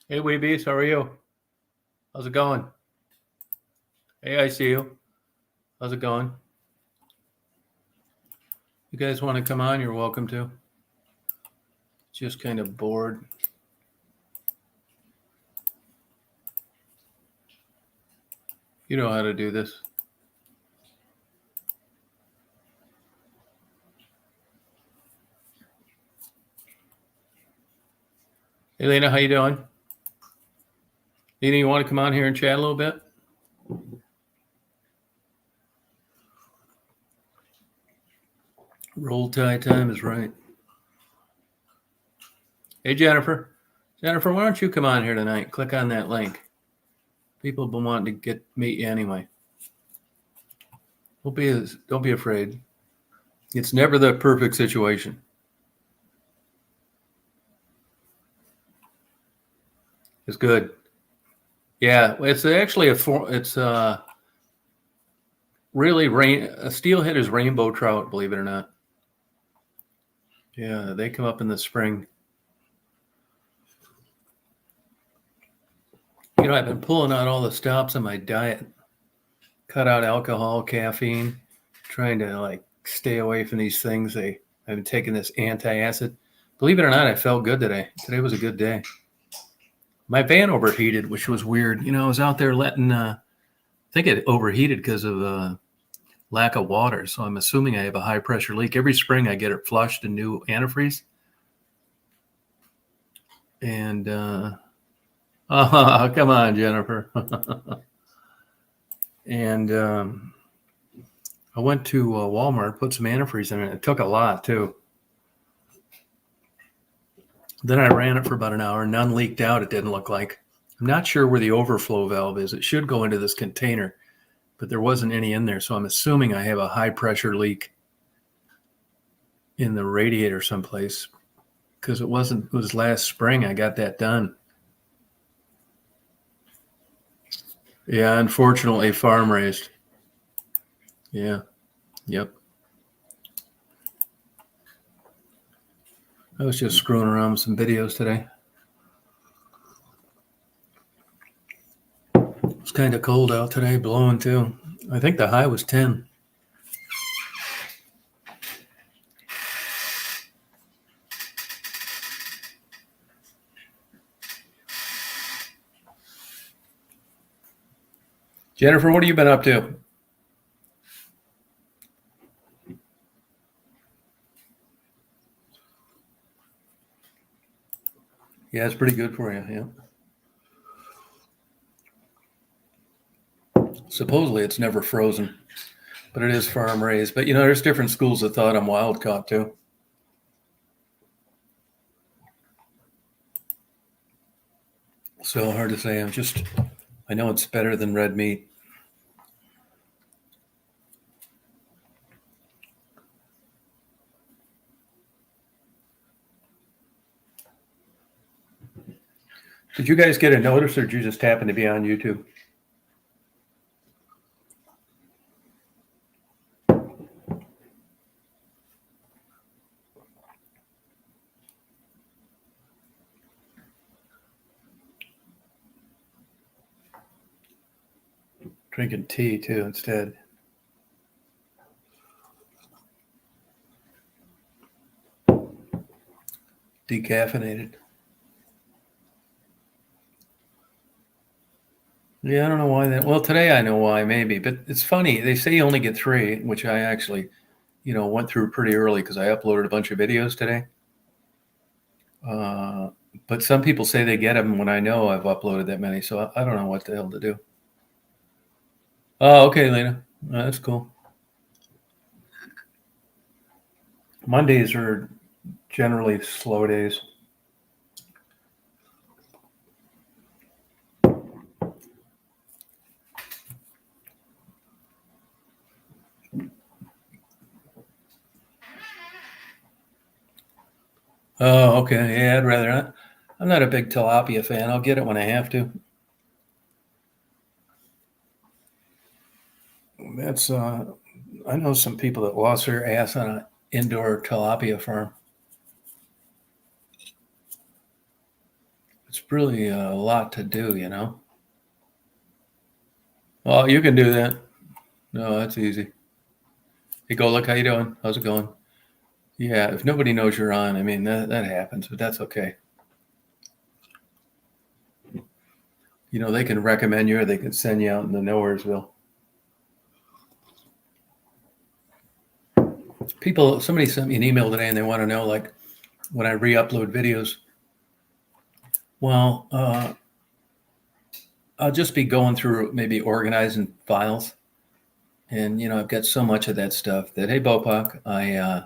Hey, Weebies, how are you? How's it going? Hey, I see you. How's it going? You guys want to come on? You're welcome to. Just kind of bored. You know how to do this. Hey, Lena, how you doing? Lena, you want to come on here and chat a little bit? Roll Tide time is right. Hey, Jennifer. Jennifer, why don't you come on here tonight? Click on that link. People have been wanting to meet you anyway. Don't be afraid. It's never the perfect situation. It's good. Yeah, it's actually really a steelhead is rainbow trout, believe it or not. Yeah, they come up in the spring. You know, I've been pulling out all the stops on my diet, cut out alcohol, caffeine, trying to stay away from these things. I've been taking this antacid. Believe it or not, I felt good today. Today was a good day. My van overheated, which was weird. You know, I was out there I think it overheated because of lack of water. So I'm assuming I have a high pressure leak. Every spring I get it flushed and new antifreeze. And, oh, come on, Jennifer. And I went to Walmart, put some antifreeze in it. It took a lot, too. Then I ran it for about an hour. None leaked out, it didn't look like. I'm not sure where the overflow valve is. It should go into this container, but there wasn't any in there. So I'm assuming I have a high pressure leak in the radiator someplace, because it was last spring I got that done. Yeah, unfortunately, farm raised. Yeah, yep. I was just screwing around with some videos today. It's kind of cold out today, blowing too. I think the high was 10. Jennifer, what have you been up to? Yeah, it's pretty good for you. Yeah. Supposedly it's never frozen, but it is farm raised. But you know, there's different schools of thought on wild caught too. So hard to say. I know it's better than red meat. Did you guys get a notice, or did you just happen to be on YouTube? Drinking tea too instead. Decaffeinated. Yeah, I don't know why that. Well, today I know why, maybe, but it's funny. They say you only get 3, which I actually, went through pretty early because I uploaded a bunch of videos today. But some people say they get them when I know I've uploaded that many, so I don't know what the hell to do. Oh, okay, Lena. That's cool. Mondays are generally slow days. Oh, okay. Yeah, I'd rather not. I'm not a big tilapia fan. I'll get it when I have to. That's I know some people that lost their ass on an indoor tilapia farm. really a lot to do, you know. Well, you can do that. No, that's easy. Hey, go look. How you doing? How's it going? Yeah, if nobody knows you're on, I mean that happens, but that's okay. You know, they can recommend you or they can send you out in the nowheresville. Somebody sent me an email today and they want to know, like, when I re-upload videos. Well, I'll just be going through maybe organizing files. And, you know, I've got so much of that stuff that, hey, Bopak, I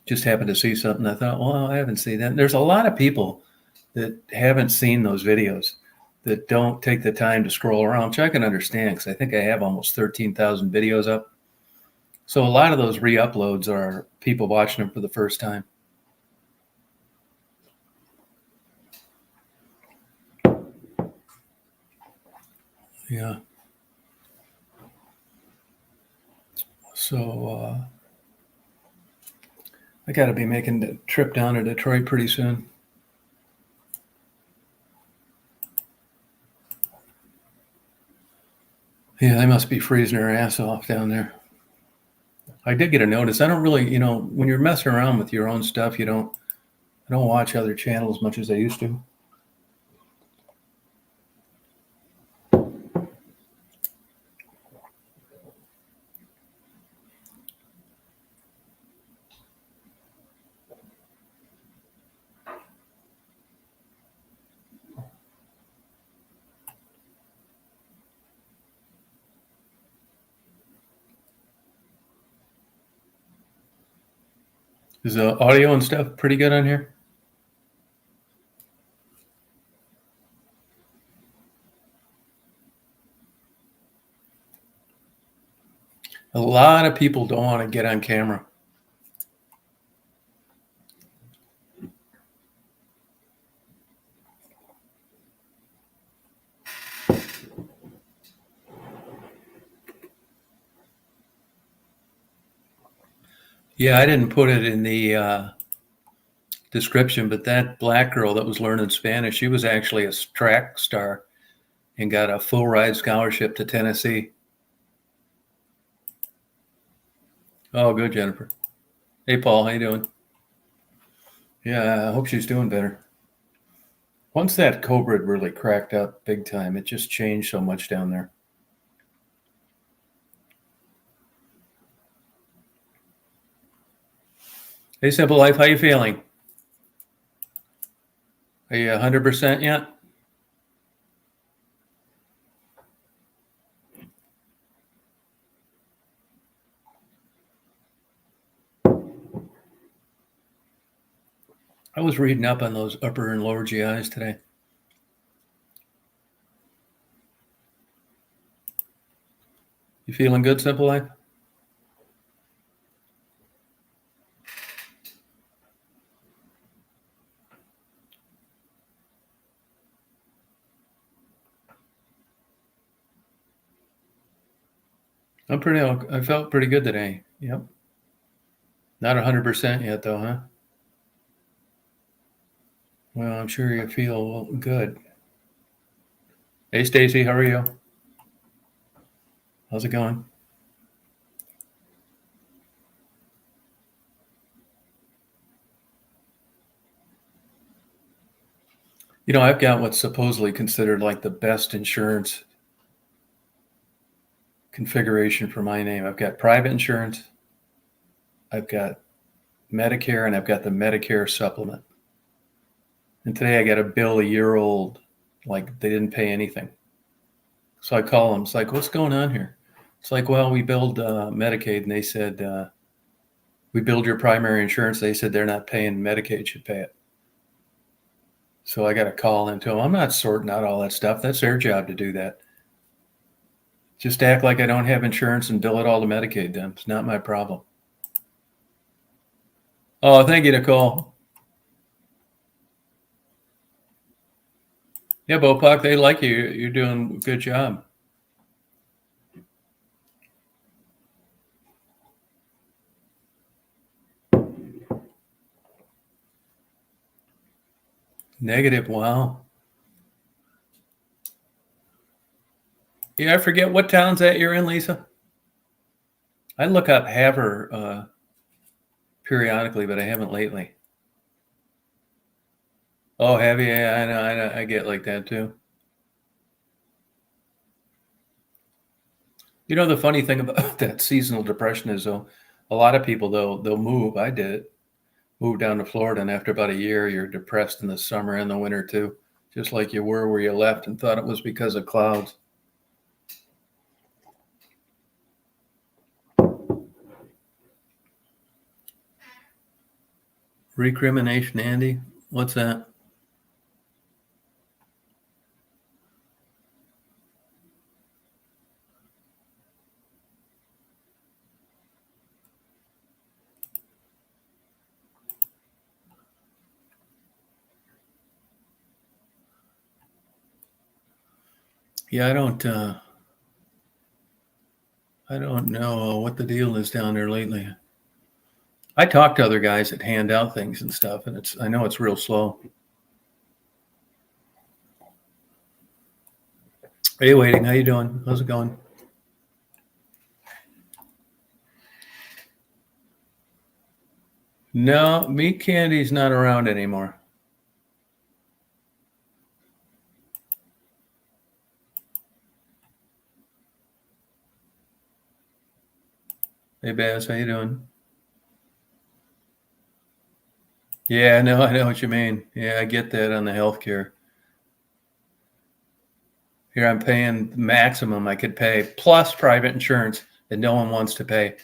just happened to see something. I thought, well, I haven't seen that. And there's a lot of people that haven't seen those videos that don't take the time to scroll around, which I can understand because I think I have almost 13,000 videos up. So a lot of those re-uploads are people watching them for the first time. Yeah. So I got to be making the trip down to Detroit pretty soon. Yeah, they must be freezing their ass off down there. I did get a notice. I don't really, you know, when you're messing around with your own stuff, I don't watch other channels as much as I used to. Is the audio and stuff pretty good on here? A lot of people don't want to get on camera. Yeah, I didn't put it in the description, but that black girl that was learning Spanish, she was actually a track star and got a full ride scholarship to Tennessee. Oh, good, Jennifer. Hey, Paul, how you doing? Yeah, I hope she's doing better. Once that COVID really cracked up big time, it just changed so much down there. Hey, Simple Life, how you feeling? Are you 100% yet? I was reading up on those upper and lower GIs today. You feeling good, Simple Life? I felt pretty good today. Yep. Not 100% yet, though, huh? Well, I'm sure you feel good. Hey, Stacy, how are you? How's it going? You know, I've got what's supposedly considered like the best insurance configuration for my name. I've got private insurance, I've got Medicare, and I've got the Medicare supplement. And today I got a bill a year old, like they didn't pay anything. So I call them. It's like, what's going on here? It's like, well, we billed Medicaid, and they said, we billed your primary insurance. They said they're not paying, Medicaid should pay it. So I got to call into them. I'm not sorting out all that stuff. That's their job to do that. Just act like I don't have insurance and bill it all to Medicaid then. It's not my problem. Oh, thank you, Nicole. Yeah, Bopak, they like you. You're doing a good job. Negative. Wow. Yeah, I forget what town's that you're in, Lisa. I look up Havre periodically, but I haven't lately. Oh, have you? Yeah, I know. I get like that too. You know, the funny thing about that seasonal depression is, though, a lot of people they'll move. I did it. Moved down to Florida, and after about a year, you're depressed in the summer and the winter too, just like you were where you left and thought it was because of clouds. Recrimination, Andy? What's that? Yeah, I don't know what the deal is down there lately. I talk to other guys that hand out things and stuff, and I know it's real slow. Hey, waiting. How you doing? How's it going? No, meat candy's not around anymore. Hey, Baz, how you doing? Yeah, no, I know what you mean. Yeah, I get that on the healthcare. Here I'm paying maximum I could pay plus private insurance that no one wants to pay.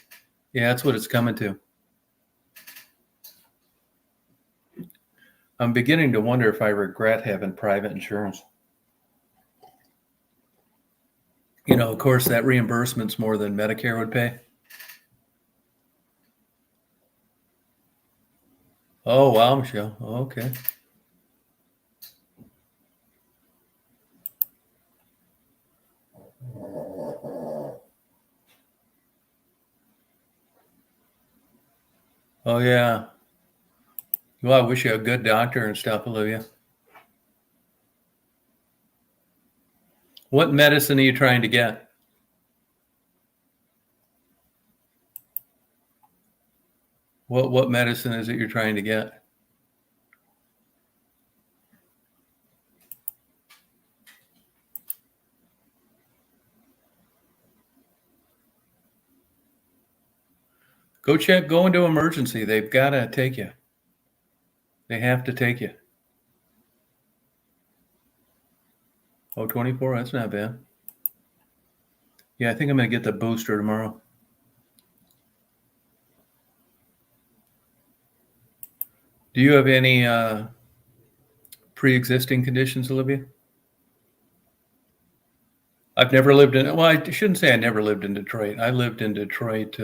Yeah, that's what it's coming to. I'm beginning to wonder if I regret having private insurance. You know, of course, that reimbursement's more than Medicare would pay. Oh, wow, Michelle. Okay. Oh, yeah. Well, I wish you a good doctor and stuff, Olivia. What medicine are you trying to get? What medicine is it you're trying to get? Go check, go into emergency. They've got to take you. They have to take you. Oh, 24? That's not bad. Yeah, I think I'm going to get the booster tomorrow. Do you have any pre-existing conditions, Olivia? I've never lived in, well, I shouldn't say I never lived in Detroit. I lived in Detroit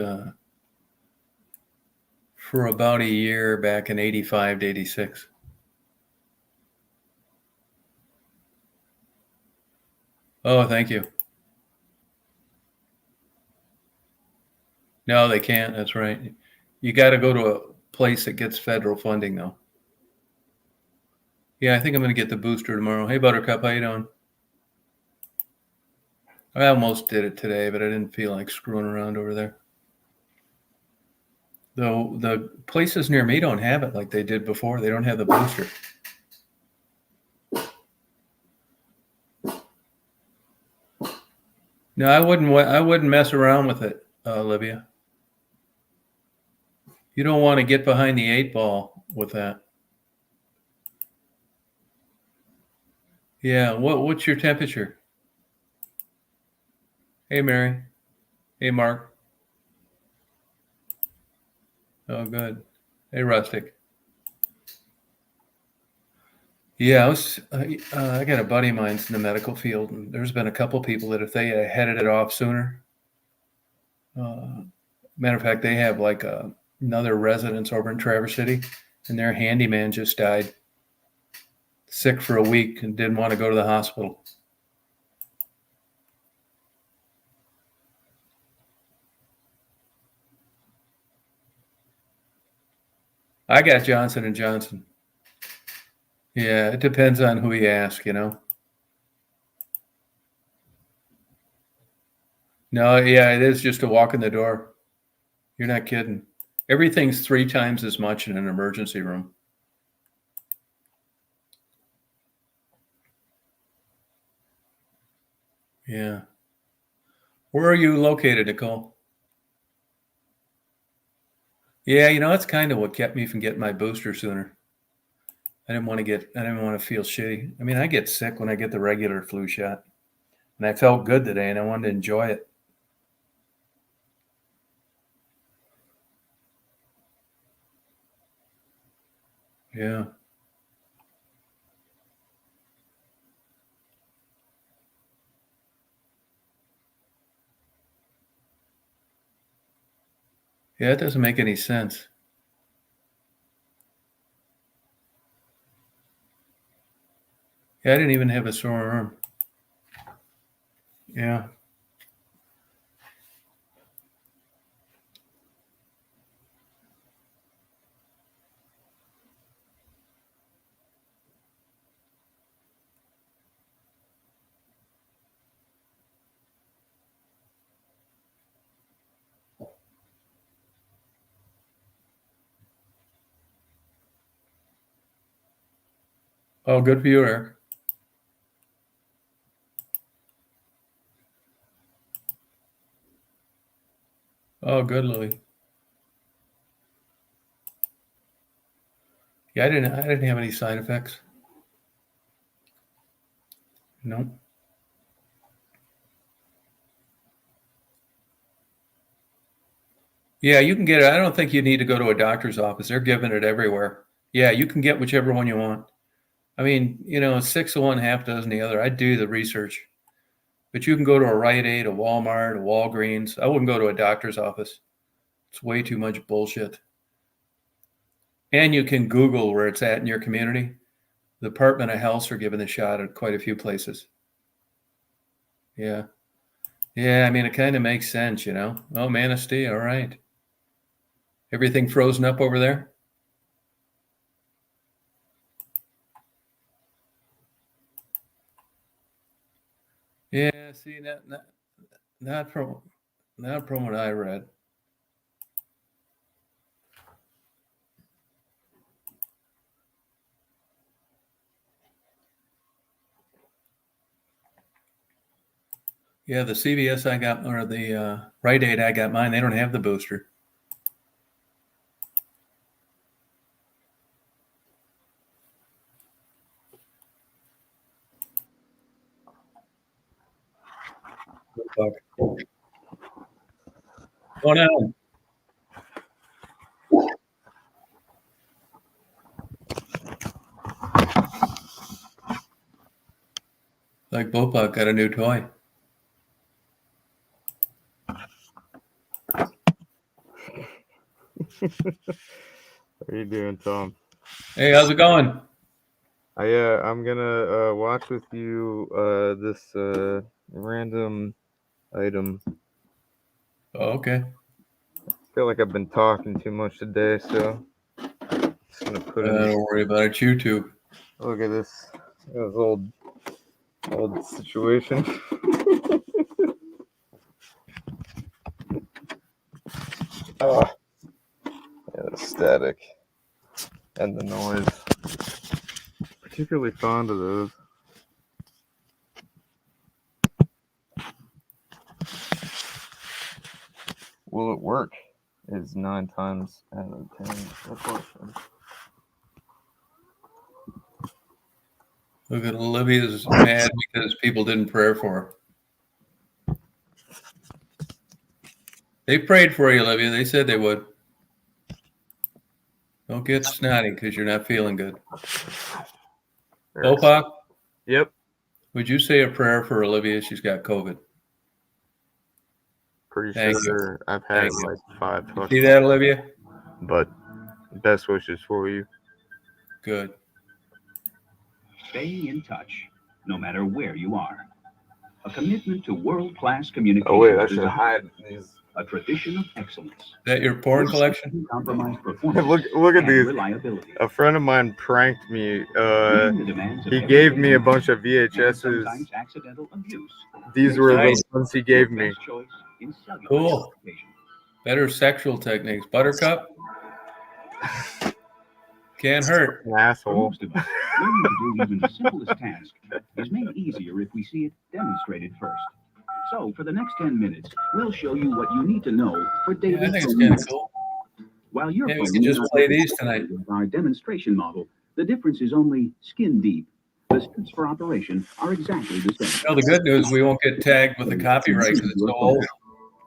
for about a year back in 85 to 86. Oh, thank you. No, they can't. That's right. You got to go to a place that gets federal funding, though. Yeah, I think I'm going to get the booster tomorrow. Hey, Buttercup, how you doing? I almost did it today, but I didn't feel like screwing around over there. Though the places near me don't have it like they did before. They don't have the booster. No, I wouldn't. I wouldn't mess around with it, Olivia. You don't want to get behind the 8 ball with that. Yeah. What's your temperature? Hey, Mary. Hey, Mark. Oh, good. Hey, Rustic. Yeah, I got a buddy of mine's in the medical field, and there's been a couple people that if they had headed it off sooner, matter of fact, they have like another residence over in Traverse City, and their handyman just died, sick for a week, and didn't want to go to the hospital. I got Johnson and Johnson. Yeah, it depends on who you ask, you know. No, yeah, it is just a walk in the door. You're not kidding. Everything's 3 times as much in an emergency room. Yeah. Where are you located, Nicole? Yeah, you know, that's kind of what kept me from getting my booster sooner. I didn't want to feel shitty. I mean, I get sick when I get the regular flu shot. And I felt good today and I wanted to enjoy it. Yeah. Yeah, it doesn't make any sense. Yeah, I didn't even have a sore arm. Yeah. Oh, good for you, Eric. Oh, good, Louie. Yeah, I didn't have any side effects. Nope. Yeah, you can get it. I don't think you need to go to a doctor's office. They're giving it everywhere. Yeah, you can get whichever one you want. I mean, you know, 6 of one, half dozen the other. I'd do the research. But you can go to a Rite Aid, a Walmart, a Walgreens. I wouldn't go to a doctor's office. It's way too much bullshit. And you can Google where it's at in your community. The Department of Health are giving the shot at quite a few places. Yeah. Yeah, I mean, it kind of makes sense, you know. Oh, Manistee, all right. Everything frozen up over there? Yeah, see, not from not from what I read. Yeah, the CVS I got, or the Rite Aid I got mine, they don't have the booster. Fuck. Oh no. Like Bopak got a new toy. How are you doing, Tom? Hey, how's it going? I'm gonna watch with you this random item. Oh, okay. I feel like I've been talking too much today, so just gonna put in. Don't worry about it. YouTube. Look at this old situation. Oh, yeah, the static and the noise. Particularly fond of those. Will it work? Is 9 times out of 10 the question. Look at Olivia's mad because people didn't pray for her. They prayed for you, Olivia. They said they would. Don't get snotty because you're not feeling good. Bopak, Yep. would you say a prayer for Olivia? She's got COVID. Pretty Thank sure you. I've had Thank you. like 5 You fucking. see that, Olivia? But best wishes for you. Good. Stay in touch, no matter where you are. A commitment to world-class communication. Oh wait, I should hide these a tradition of excellence. Is that your porn collection? Compromised performance. Look at and these. reliability. A friend of mine pranked me. Meeting the demands of He every gave me day a bunch of and VHSs. sometimes accidental abuse. These were Nice. the ones he gave me. Best choice in cellular Cool. communication. Better sexual techniques. Buttercup? Can't hurt. An For asshole. most of us, learning to do even the simplest task is made easier if we see it demonstrated first. So, for the next 10 minutes, we'll show you what you need to know for daily Yeah, I think it's phone kind of use. cool. While your Maybe we phone could may just not play look these exactly tonight. like our demonstration model, the difference is only skin deep. The steps for operation are exactly the same. No, the good news, we won't get tagged with the copyright because it's so old.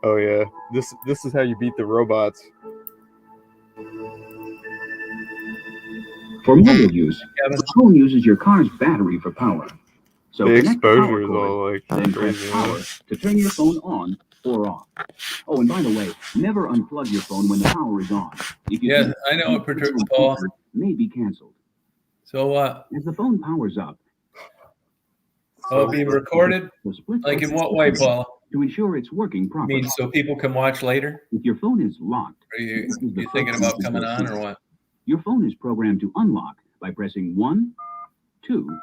Oh yeah. This is how you beat the robots. For mobile use, Kevin? the phone uses your car's battery for power. So The connect the power exposure is cord, all like then press crazy. power to turn your phone on or off. Oh, and by the way, never unplug your phone when the power is on. If you Yeah, do, I know it, the Paul. feature may be canceled. So what? As the phone powers up, Oh, being recorded? the split Like in what way, Paul? to ensure it's working I properly. mean, so people can watch later? If your phone is locked, Are you, this is the you thinking first about message coming you'll on see. or what? Your phone is programmed to unlock by pressing 1, 2,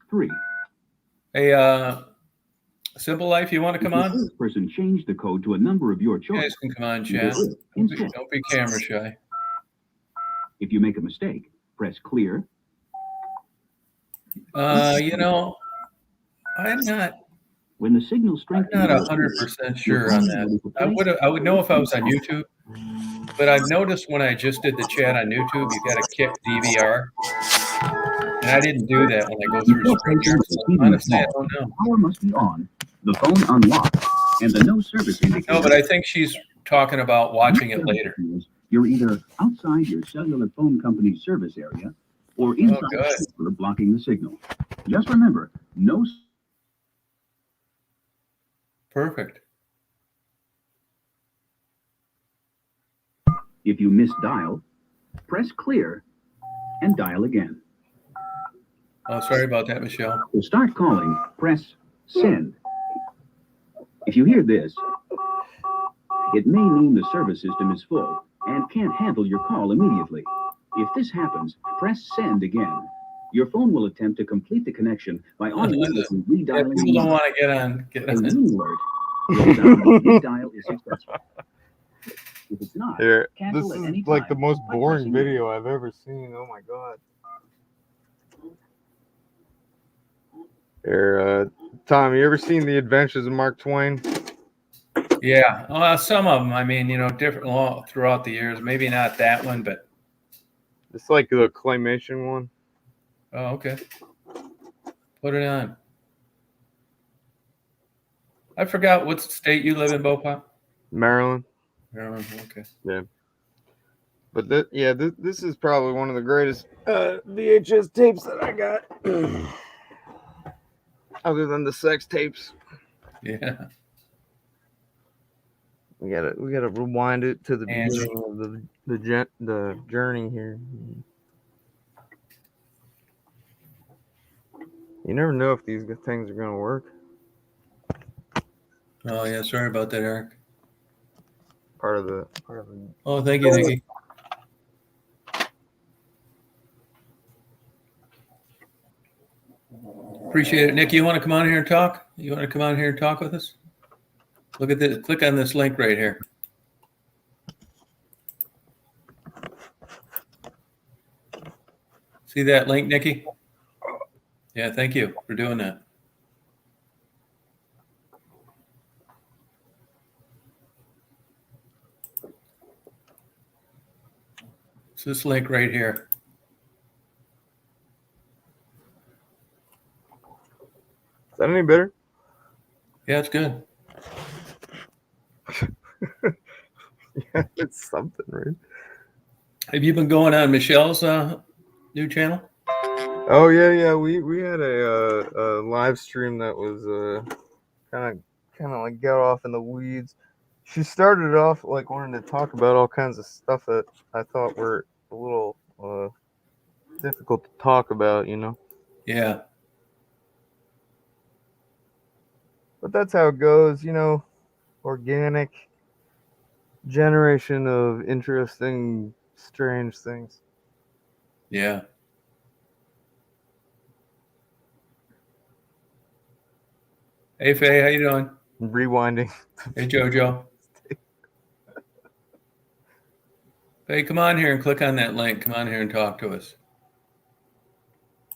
3. Hey, Simple Life, you want to come If the on? first person changed the code to a number of your You choice, guys can come on, you chat. do it instead. Don't be camera shy. If you make a mistake, press clear. You know, I'm not When the signal strength 100% sure on that. I would know if I was on YouTube, but I've noticed when I just did the chat on YouTube, you got to kick DVR, and I didn't do that when I go through StreamYard. So honestly, I don't know. Power must be on, the phone unlocked, and the no service indicator. No, but I think she's talking about watching it later. You're either outside your cellular phone company's service area or inside good. the server blocking the signal. Just remember, no. Perfect. If you miss dial, press clear and dial again. Oh, sorry about that, Michelle. To start calling, press send. If you hear this, it may mean the service system is full and can't handle your call immediately. If this happens, press send again. Your phone will attempt to complete the connection by automatically Yeah, redialing. people don't want to get on. A ring alert will sound when the redial is successful. If it's not, Here, cancel this at is any like time the most by boring pressing video I've ever seen. Oh my god. Here, Tom, you ever seen The Adventures of Mark Twain? Yeah, some of them. I mean, you know, different throughout the years. Maybe not that one, but It's like the claymation one. oh, okay. Put it on. I forgot what state you live in, Bopop. Maryland. Maryland. Okay. But this is probably one of the greatest VHS tapes that I got. Other than the sex tapes. Yeah. We gotta rewind it to the And- beginning of the journey here. You never know if these things are gonna work. Oh yeah, sorry about that, Eric. Part of the. Oh, thank you, Nikki. Appreciate it, Nikki. You want to come on here and talk? You want to come on here and talk with us? Look at this. Click on this link right here. See that link, Nikki? Yeah, thank you for doing that. It's this link right here. Is that any better? Yeah, it's good. Yeah, it's something, right? Have you been going on Michelle's new channel? Oh yeah. We had a live stream that was kind of like got off in the weeds. She started off like wanting to talk about all kinds of stuff that I thought were a little difficult to talk about, you know. Yeah. But that's how it goes, you know. Organic. generation of interesting, strange things. Yeah. Hey, Faye, how you doing? Rewinding. Hey, Jojo. Hey, come on here and click on that link. Come on here and talk to us.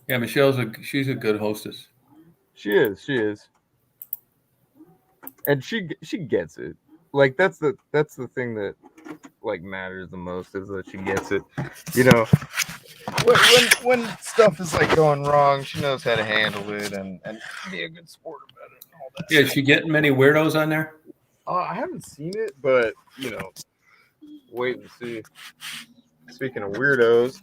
Yeah, she's a good hostess. She is, and she gets it. Like that's the thing that like matters the most is that she gets it. You know, when stuff is like going wrong, she knows how to handle it and be a good sport about it and all that. Yeah, is she getting many weirdos on there? I haven't seen it, but you know, wait and see. Speaking of weirdos,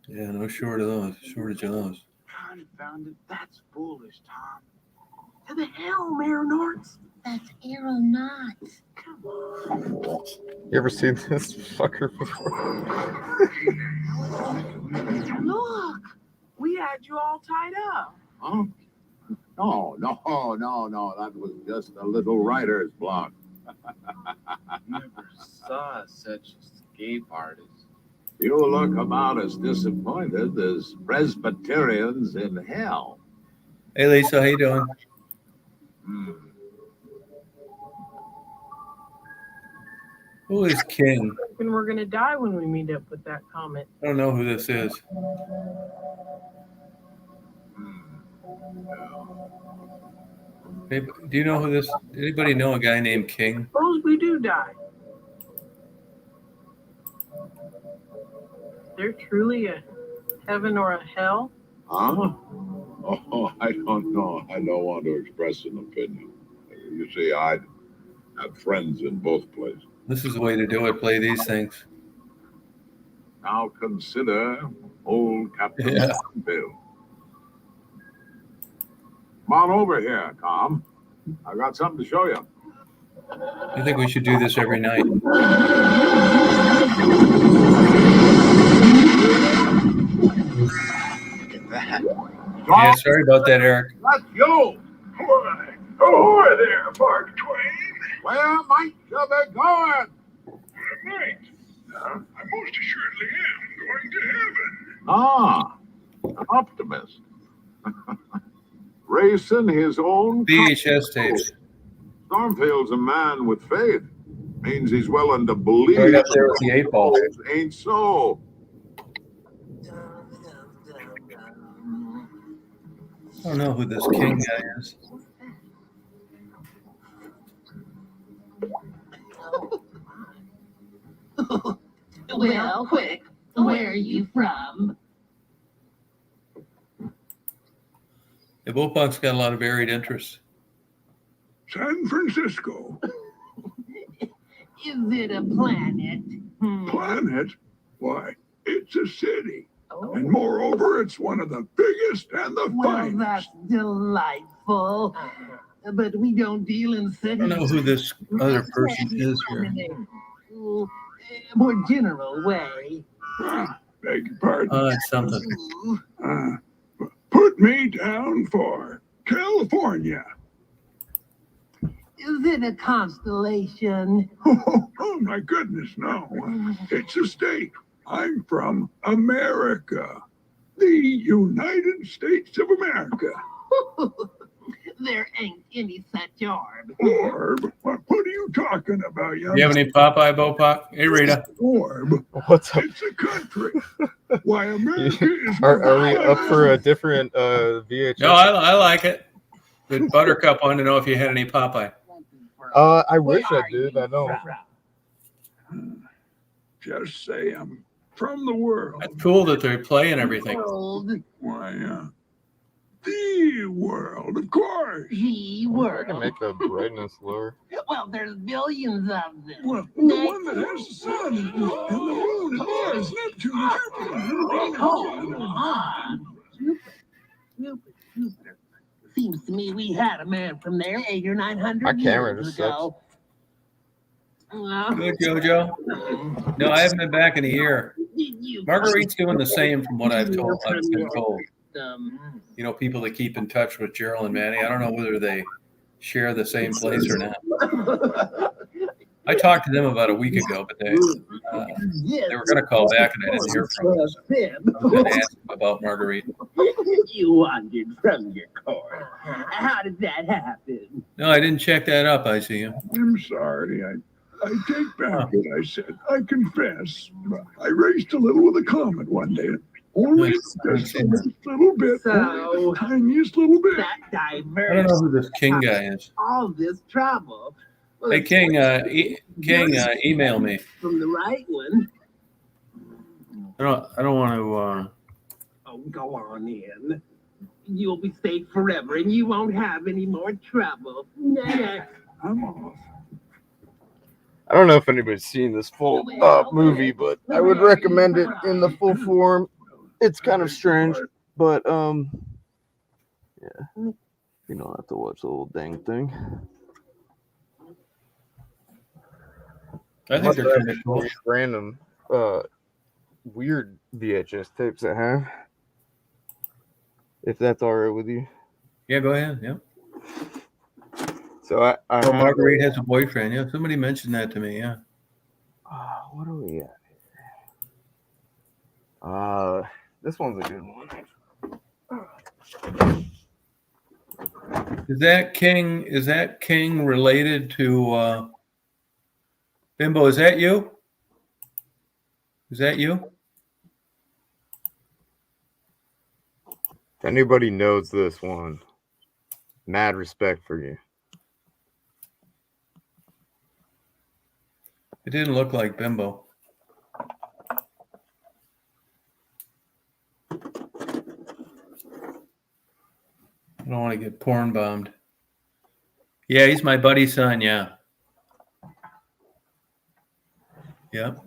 Yeah, no shortage of those. Confounded, that's foolish, Tom. To the hell, Marinards. That's aeronauts. Come on. you ever seen this fucker before? Look, we had you all tied up. Huh? No. That was just a little writer's block. Never saw such escape artists. You look about as disappointed as Presbyterians in hell. Hey, Lisa, how you doing? Hmm. Who is King? And we're gonna die when we meet up with that comet. I don't know who this is. Hey, do you know who this? Anybody know a guy named King? Suppose we do die. There truly a heaven or a hell? Huh? Oh, I don't know. I don't want to express an opinion. You see, I have friends in both places. This is the way to do it. Play these things. Now consider old Captain Yeah. Bill. Come on over here, Tom. I got something to show you. I think we should do this every night. Look at that. Yeah, sorry about that, Eric. That's you. Why, ahoy there, Mark Twain. Where might you be going? Right. I most assuredly am going to heaven. Ah, an optimist. Racing his own. VHS tapes. Stormfield's a man with faith. Means he's willing to believe Right up there with the 8 ball. it ain't so. I don't know who this King guy is. Well, quick, where are you from? The Bopunk's got a lot of varied interests. San Francisco. Is it a planet? Planet? Why, it's a city. Oh, And moreover, it's one of the biggest and the well, finest. that's delightful. But we don't deal in I cities. don't know who this other person is here. More general way. Beg your pardon. It's something. Put me down for California. Is it a constellation? Oh, my goodness, no. It's a state. I'm from America. The United States of America. There ain't any such orb. Orb? What are you talking about, young? You have any Popeye, Bopak? Hey, Rita. Orb? What's up? It's a country. Why, America is... Are we up for a different VHS? No, I like it. But Buttercup wanted to know if you had any Popeye. I wish I did. I don't. Just say I'm from the world. That's cool that they're playing everything. World, Why, the world, of course. the I world. can make the brightness lower. Well, there's billions of them. Well, the one that has the sun and the moon and Mars, Neptune, Hold Jupiter. on. Jupiter. Seems to me we had a man from there 800 or 900 My camera years just ago. Good, Jojo. No, I haven't been back in a year. Did you Marguerite's doing the same from what I've been told. um, You know, people that keep in touch with Gerald and Manny. I don't know whether they share the same place or not. I talked to them about a week ago, but they were going to call back and I didn't hear from them. So I was going to ask them about Marguerite. You wandered from your course. How did that happen? No, I didn't check that up. I see you. I'm sorry. I take back what I said. I confess. I raced a little with a comet one day. Only just a little bit. So- Only the tiniest little bit. That I don't diverse know who this King guy is. all this trouble. Well, Hey, King, email me. from the right one. I don't want to. Oh, go on in. You'll be safe forever, and you won't have any more trouble. Nah. I'm off. I don't know if anybody's seen this full movie, but I would recommend it in the full form. It's kind of strange, but yeah, you don't have to watch the whole dang thing. I think they're kind of cool. Random, weird VHS tapes I have. If that's all right with you. Yeah, go ahead. Yeah. So I Oh, have, Marguerite has a boyfriend. Yeah, somebody mentioned that to me. Yeah. what do we got here? This one's a good one. Is that King related to Bimbo? Is that you? Is that you? If anybody knows this one, mad respect for you. It didn't look like Bimbo. I don't want to get porn bombed. Yeah, he's my buddy's son. Yeah. Yep.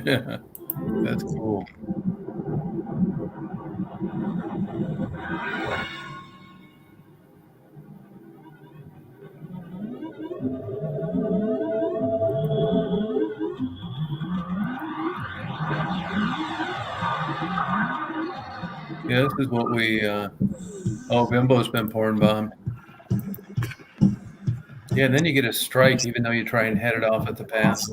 That's cool. Yeah, this is what we. Oh, Bimbo's been porn bombed. Yeah, and then you get a strike, even though you try and head it off at the pass.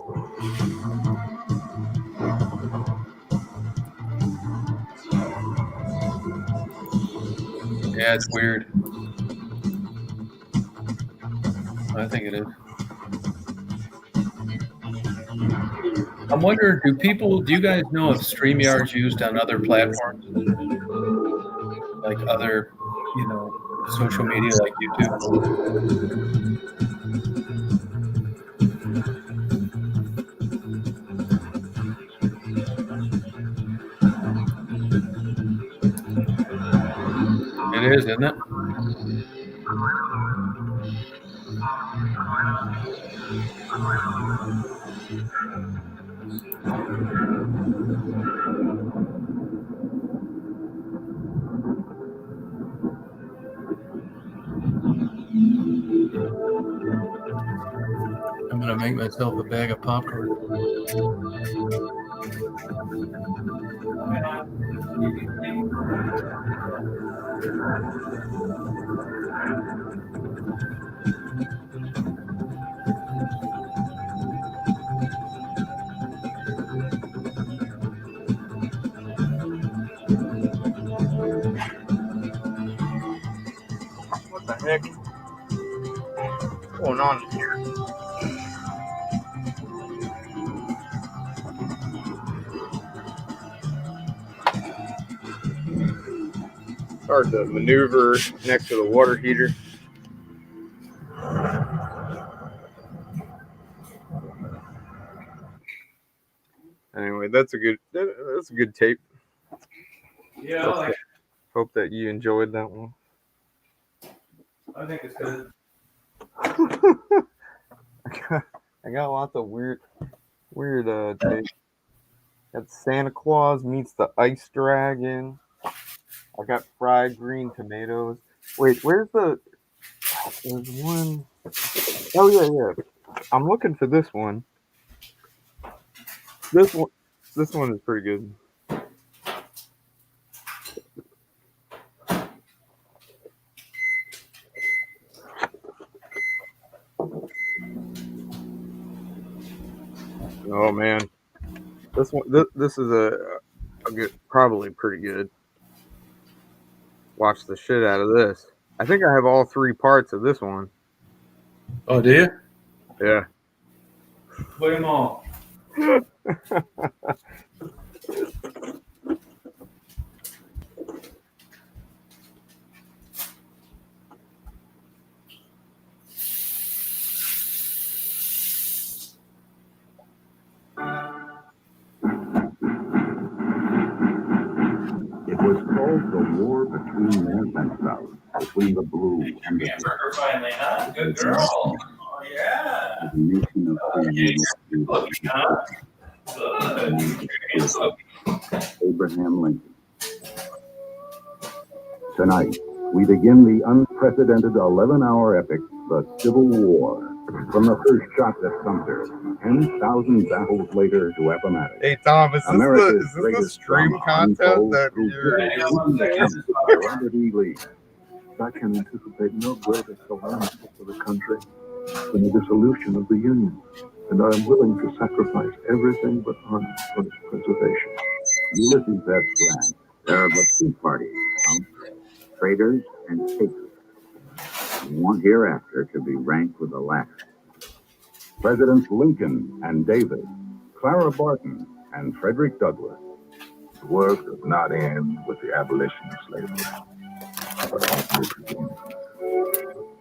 Yeah, it's weird. I think it is. I'm wondering, do you guys know if StreamYard's used on other platforms? Like other, social media like YouTube? It is, isn't it? I'm gonna make myself a bag of popcorn. What the heck? What's going on here? It's hard to maneuver next to the water heater. Anyway, that's a good tape. Yeah, Hope that you enjoyed that one. I think it's good. I got lots of weird tape. Got Santa Claus meets the Ice Dragon. I got fried green tomatoes. Wait, there's one. Oh yeah. I'm looking for this one. This one is pretty good. Oh man, this one. This is a good, probably pretty good. Watch the shit out of this. I think I have all 3 parts of this one. Oh, do you? Yeah. Play them all. It was called the War Between North and South, between the blue and the Her finally, huh? Good girl. Oh, yeah. nation of Look, huh? Good. Abraham Lincoln. Tonight, we begin the unprecedented 11-hour epic, The Civil War. From the first shot at Sumter, 10,000 battles later to Appomattox. Hey Tom, is this America's the greatest stream drama content unfolds that through you're? Robert E. Lee. I can anticipate no greater calamity for the country than the dissolution of the Union, and I am willing to sacrifice everything but honor for its preservation. Ulysses S. Grant. There are but 2 parties, traitors and patriots. We want hereafter to be ranked with the latter. Presidents Lincoln and Davis, Clara Barton and Frederick Douglass. The work does not end with the abolition of slavery, but also begins.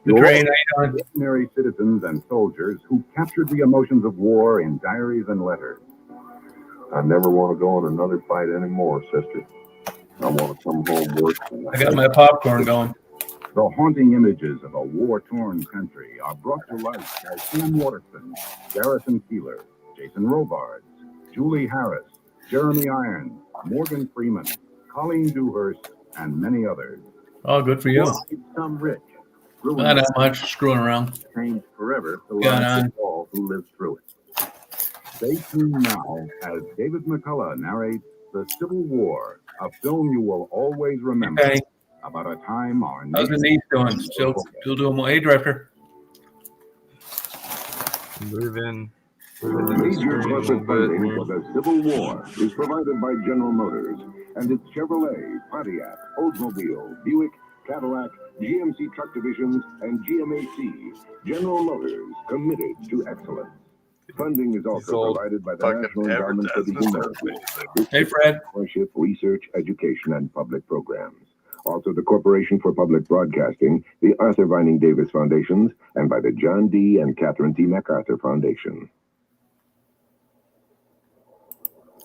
Ordinary citizens and soldiers who captured the emotions of war in diaries and letters. I never want to go on another fight anymore, sister. I want to come home working. I got my popcorn going. The haunting images of a war-torn country are brought to life by Sam Waterston, Garrison Keillor, Jason Robards, Julie Harris, Jeremy Irons, Morgan Freeman, Colleen Dewhurst, and many others. Oh, good for you. Some rich, Not that much screwing around. changed forever the Going lives on. of all who lived through it. Stay tuned now as David McCullough narrates The Civil War, a film you will always remember. Okay. About a time our How's the niece doing? Still doing well. Hey, Director. Move in. Major corporate funding for the Civil War is provided by General Motors and its Chevrolet, Pontiac, Oldsmobile, Buick, Cadillac, GMC Truck Divisions, and GMAC, General Motors, committed to excellence. Funding is also old provided by the fucking National Endowment for the advertisements. Humanities. Hey, Fred. Scholarship, research, education, and public programs. Also, the Corporation for Public Broadcasting, the Arthur Vining Davis Foundations, and by the John D. and Catherine T. MacArthur Foundation.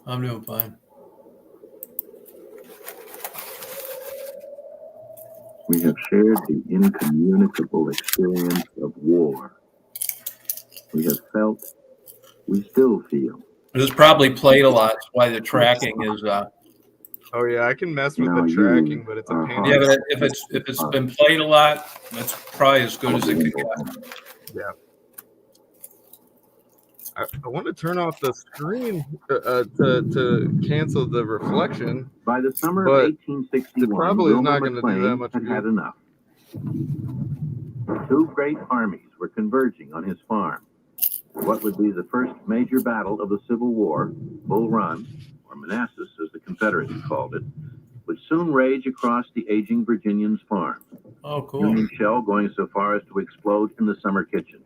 I'm doing fine. We have shared the incommunicable experience of war. We have felt, we still feel. It was probably played a lot. That's why the tracking is. Oh yeah, I can mess with Now the you tracking, but it's a are pain. Yeah, in the but if it's been played a lot, that's probably as good as it could get. I want to turn off the screen to cancel the reflection. By the summer But of 1861, it probably is Wilmer not gonna do McLean that much had good. had enough. Two great armies were converging on his farm. What would be the first major battle of the Civil War, Bull Run, or Manassas as the Confederates called it, would soon rage across the aging Virginian's farm. Oh, cool. Union shell going so far as to explode in the summer kitchen.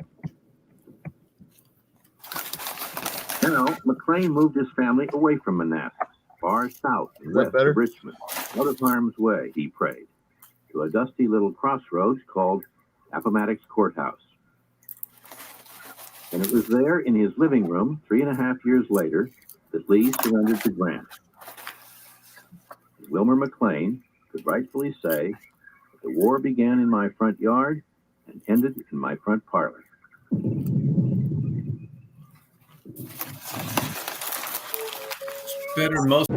Now, McLean moved his family away from Manassas, far south and Is that west better? of Richmond, out of harm's way, he prayed, to a dusty little crossroads called Appomattox Courthouse. And it was there in his living room, 3.5 years later, that Lee surrendered to Grant. Wilmer McLean could rightfully say that the war began in my front yard and ended in my front parlor. Better than most.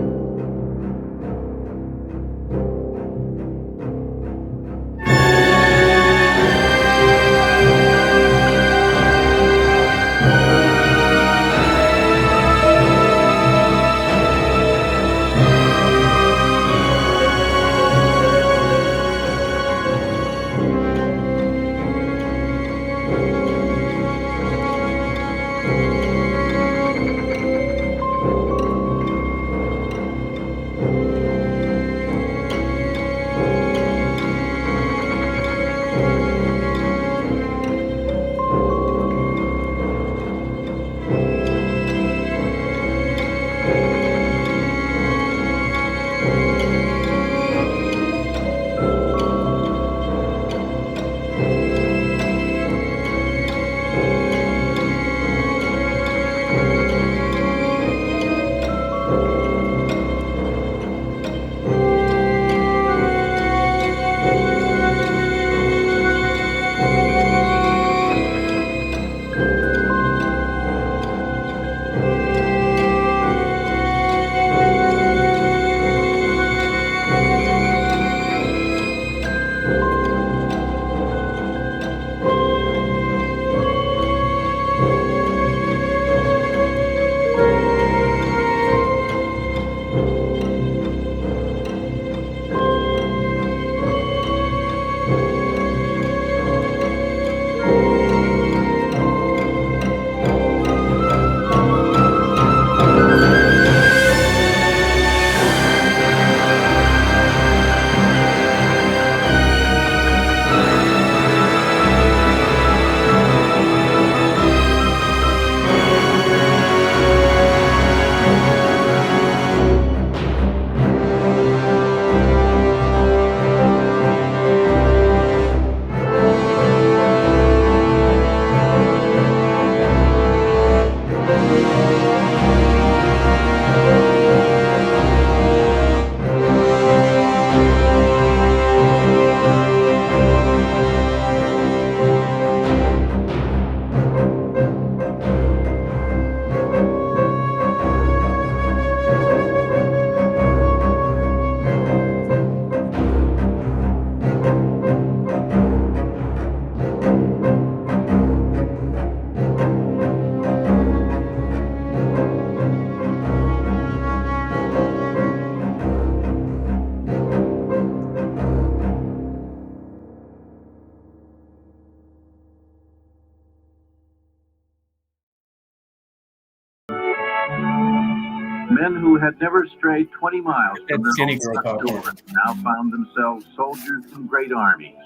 Men who had never strayed 20 miles That from their skinny home girl front popcorn. door now found themselves soldiers in great armies.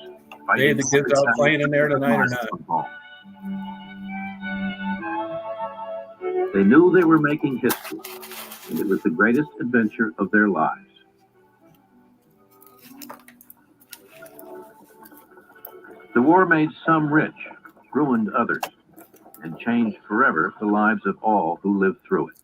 Hey, the kids out playing in there tonight or not? not? They knew they were making history, and it was the greatest adventure of their lives. The war made some rich, ruined others, and changed forever the lives of all who lived through it.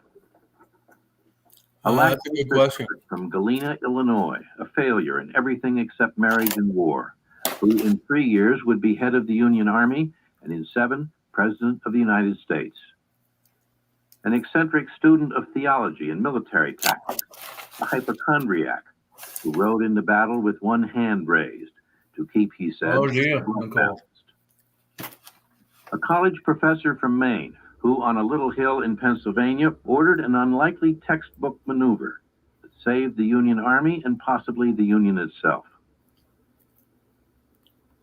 That's a good question. From Galena, Illinois, a failure in everything except marriage and war, who in 3 years would be head of the Union Army, and in 7, President of the United States. An eccentric student of theology and military tactics, a hypochondriac who rode into battle with one hand raised to keep, he said, Oh, dear, blood Nicole. balanced. A college professor from Maine who, on a little hill in Pennsylvania, ordered an unlikely textbook maneuver that saved the Union Army and possibly the Union itself.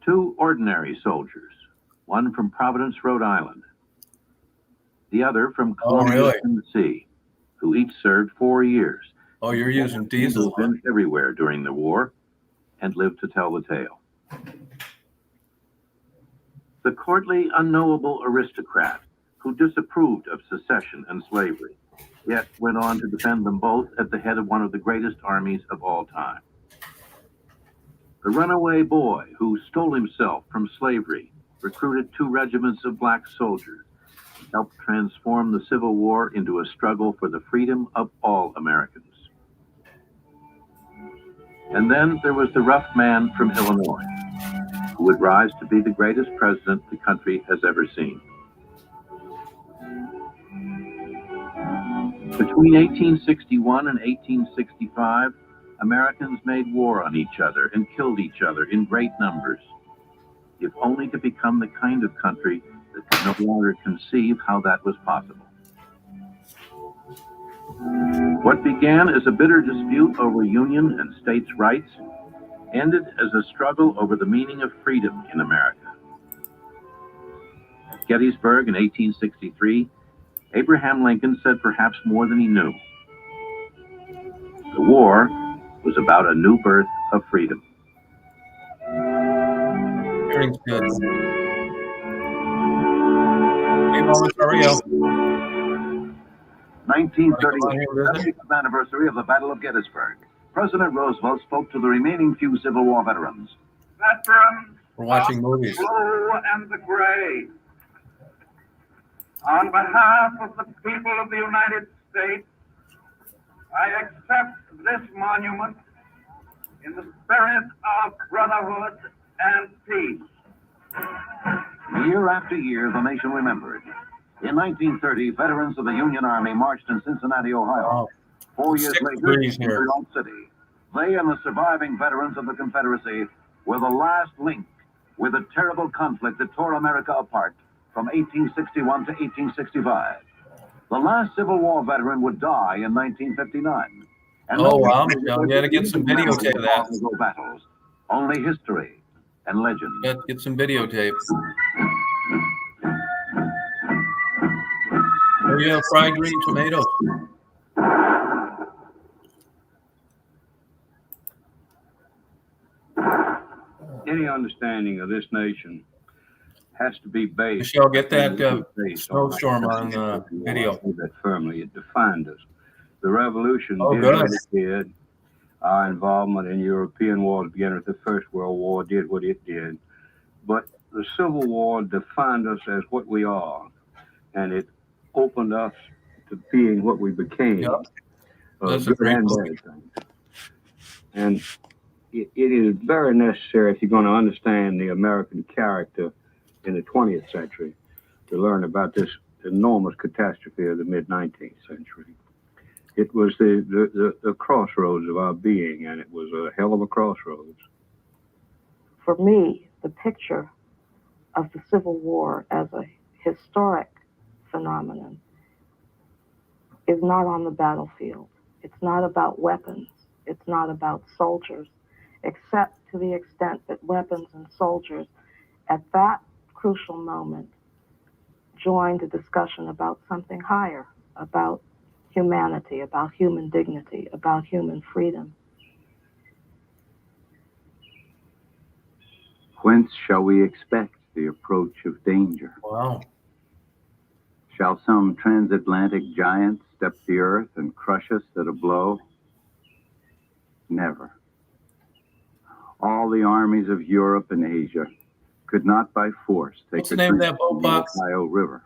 2 ordinary soldiers, one from Providence, Rhode Island, the other from Columbia, really? Tennessee, who each served 4 years. Oh, you're using diesel. Who've been everywhere during the war and lived to tell the tale. The courtly, unknowable aristocrat who disapproved of secession and slavery, yet went on to defend them both at the head of one of the greatest armies of all time. The runaway boy who stole himself from slavery, recruited 2 regiments of black soldiers, helped transform the Civil War into a struggle for the freedom of all Americans. And then there was the rough man from Illinois, who would rise to be the greatest president the country has ever seen. Between 1861 and 1865, Americans made war on each other and killed each other in great numbers, if only to become the kind of country that could no longer conceive how that was possible. What began as a bitter dispute over Union and states' rights ended as a struggle over the meaning of freedom in America. At Gettysburg in 1863, Abraham Lincoln said perhaps more than he knew. The war was about a new birth of freedom. Hearing's good. Hey, Mama, hurry up. 1930, 70th anniversary of the Battle of Gettysburg. President Roosevelt spoke to the remaining few Civil War veterans. Veterans, We're watching movies. blue and the gray. On behalf of the people of the United States, I accept this monument in the spirit of brotherhood and peace. Year after year, the nation remembered. In 1930, veterans of the Union Army marched in Cincinnati, Ohio. 4 years 6 later, degrees in here. New York City, they and the surviving veterans of the Confederacy were the last link with the terrible conflict that tore America apart from 1861 to 1865. The last Civil War veteran would die in 1959. And Oh, no wow, one Michelle, you gotta get some videotape of that. battles, only history and legend. Get some videotape. Oh, yeah, fried green tomatoes. Any understanding of this nation has to be based. Michelle, get that based snowstorm on on video. I say that firmly. It defined us. The revolution Oh, did good. what it did. Our involvement in European wars began with the First World War, did what it did. But the Civil War defined us as what we are, and it opened us to being what we became. Yep. That's a Good great and movie. bad things. And it is very necessary if you're going to understand the American character in the 20th century to learn about this enormous catastrophe of the mid-19th century. It was the crossroads of our being, and it was a hell of a crossroads. For me, the picture of the Civil War as a historic phenomenon is not on the battlefield. It's not about weapons. It's not about soldiers, except to the extent that weapons and soldiers at that crucial moment joined a discussion about something higher, about humanity, about human dignity, about human freedom. Whence shall we expect the approach of danger? Wow. Shall some transatlantic giant step the earth and crush us at a blow? Never. All the armies of Europe and Asia could not by force take What's the name of that boat, from the Pops? Ohio River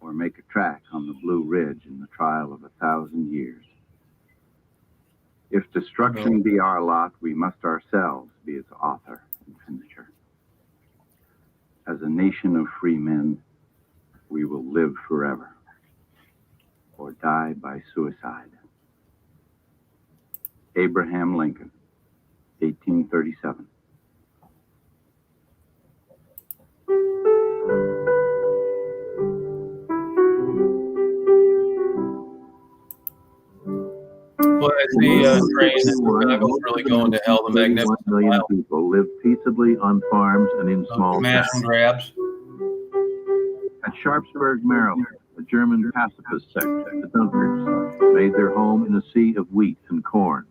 or make a track on the Blue Ridge in the trial of 1,000 years. If destruction be our lot, we must ourselves be its author and finisher. As a nation of free men, we will live forever or die by suicide. Abraham Lincoln, 1837. Boy, I see trains in Chicago really going to hell. The 31 Magnificent million Mile. people live peaceably on farms and in small Smash towns. and grabs. At Sharpsburg, Maryland, the German pacifist sect, the Dunkers, made their home in a sea of wheat and corn.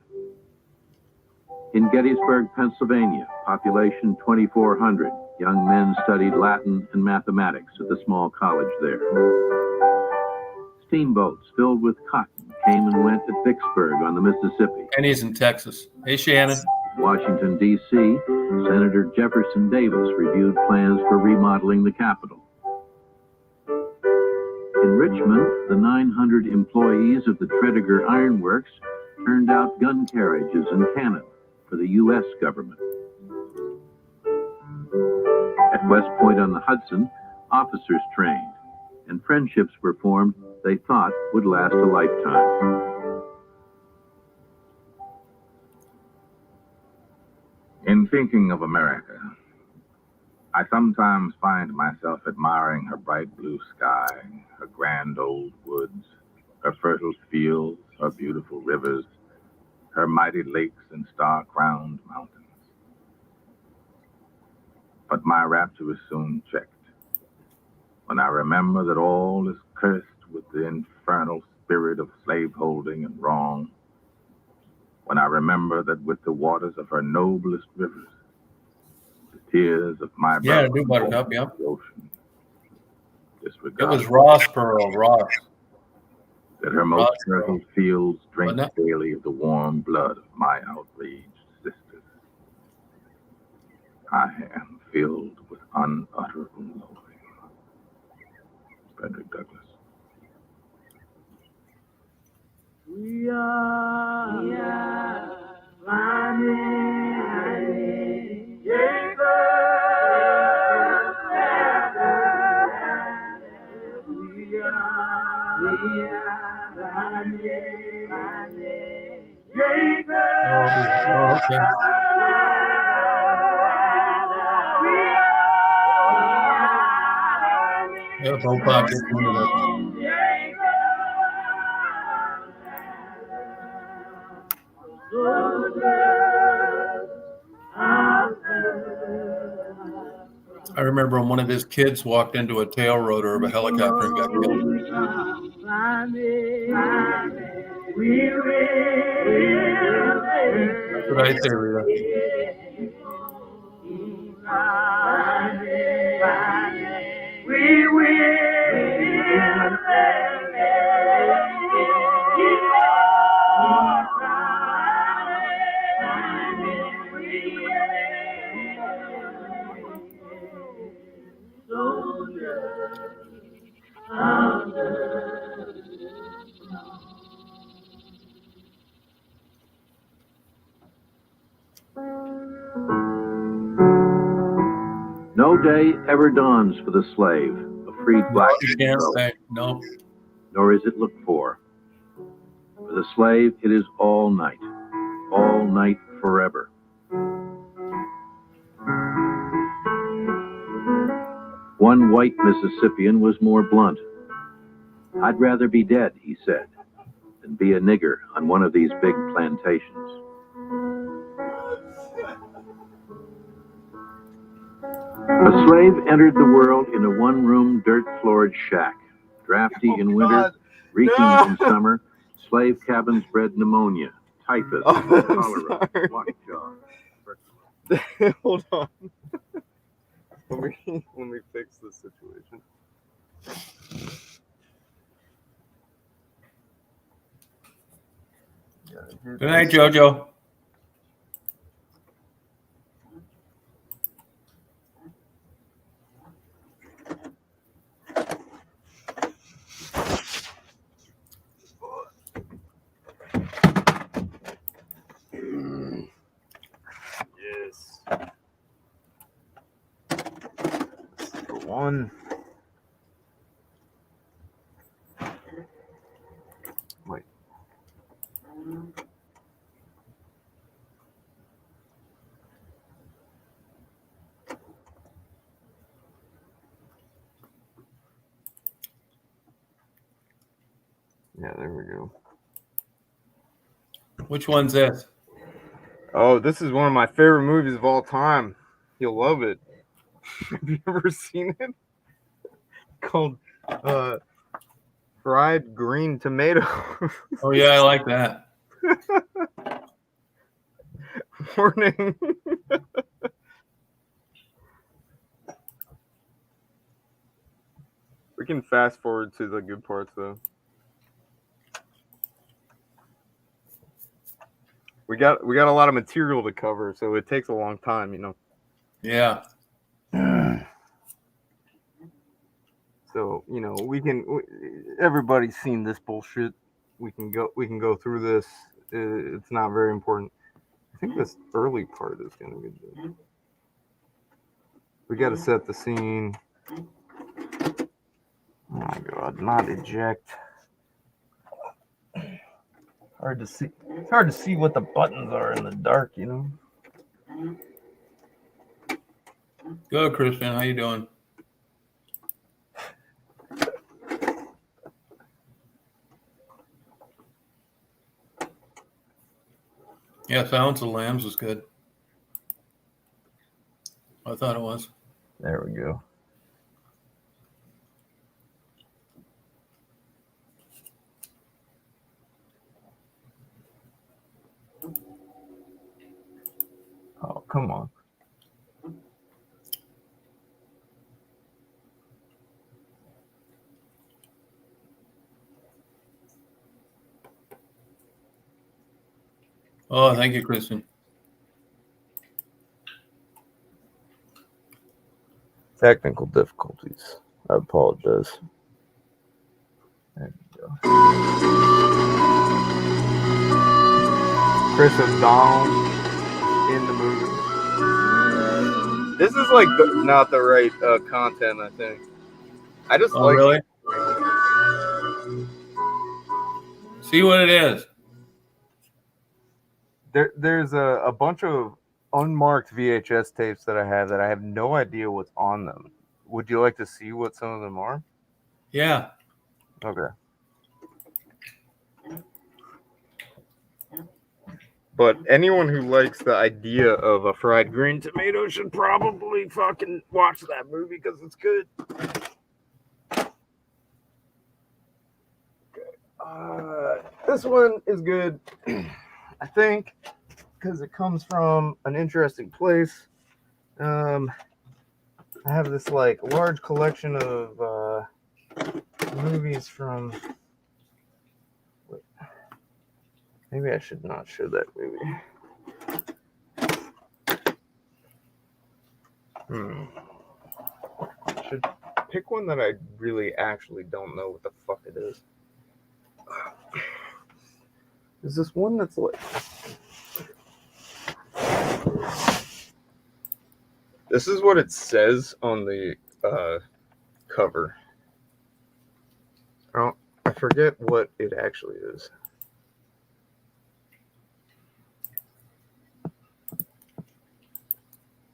In Gettysburg, Pennsylvania, population 2,400, young men studied Latin and mathematics at the small college there. Steamboats filled with cotton came and went at Vicksburg on the Mississippi. And he's in Texas. Hey, Shannon. Washington, D.C., Senator Jefferson Davis reviewed plans for remodeling the Capitol. In Richmond, the 900 employees of the Tredegar Iron Works turned out gun carriages and cannon for the U.S. government. At West Point on the Hudson, officers trained, and friendships were formed they thought would last a lifetime. In thinking of America, I sometimes find myself admiring her bright blue sky, her grand old woods, her fertile fields, her beautiful rivers, her mighty lakes and star-crowned mountains. But my rapture is soon checked when I remember that all is cursed with the infernal spirit of slaveholding and wrong, when I remember that with the waters of her noblest rivers, the tears of my Yeah, brother do Buttercup, yeah. the ocean, It was Ross Perot, Ross. that her most Ross fertile Perot. fields drink Wasn't it? daily of the warm blood of my outraged sisters. I am filled with unutterable loathing. Frederick Douglass. We are finding Jacob's ladder. We are finding Jacob's Oh, okay. Yeah, Bo Pop gets into that. I remember when one of his kids walked into a tail rotor of a helicopter and got killed. That's what I say, Rita. We will. No day ever dawns for the slave, a freed black You can't Negro, say no. nor is it looked for. For the slave, it is all night forever. One white Mississippian was more blunt. I'd rather be dead, he said, than be a nigger on one of these big plantations. A slave entered the world in a one-room, dirt-floored shack, drafty in winter, reeking in summer, Slave cabins bred pneumonia, typhus, Oh, I'm cholera, sorry. lockjaw. Hold on. let me fix the situation. Good night, Jojo. Yes. For one. Wait. Yeah, there we go. Which one's this? Oh, this is one of my favorite movies of all time. You'll love it. Have you ever seen it? Called Fried Green Tomato. Oh yeah, I like that. Warning. We can fast forward to the good parts though. We got a lot of material to cover, so it takes a long time, you know. Yeah. So, you know, everybody's seen this bullshit. We can go through this. It's not very important. I think this early part is going to be good. We got to set the scene. Oh my God, not eject. Hard to see. It's hard to see what the buttons are in the dark, you know. Good, Christian. How you doing? Yeah, Silence of the Lambs was good. I thought it was. There we go. Oh, come on. Oh, thank you, Christian. Technical difficulties. I apologize. There we go. Chris O'Donnell in the movie. This is like not the right content, I think. I just Oh, like. really? See what it is. There's a bunch of unmarked VHS tapes that I have no idea what's on them. Would you like to see what some of them are? Yeah. Okay. But anyone who likes the idea of a fried green tomato should probably fucking watch that movie because it's good. This one is good, I think, because it comes from an interesting place. I have this like large collection of movies from. Wait, maybe I should not show that movie. I should pick one that I really actually don't know what the fuck it is. Is this one that's like. This is what it says on the cover. Oh, I forget what it actually is.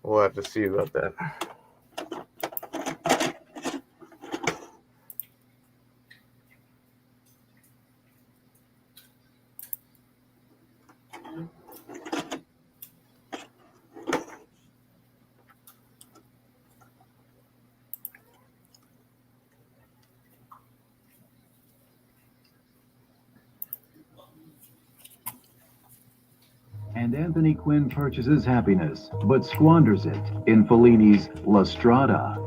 We'll have to see about that. Anthony Quinn purchases happiness, but squanders it in Fellini's La Strada.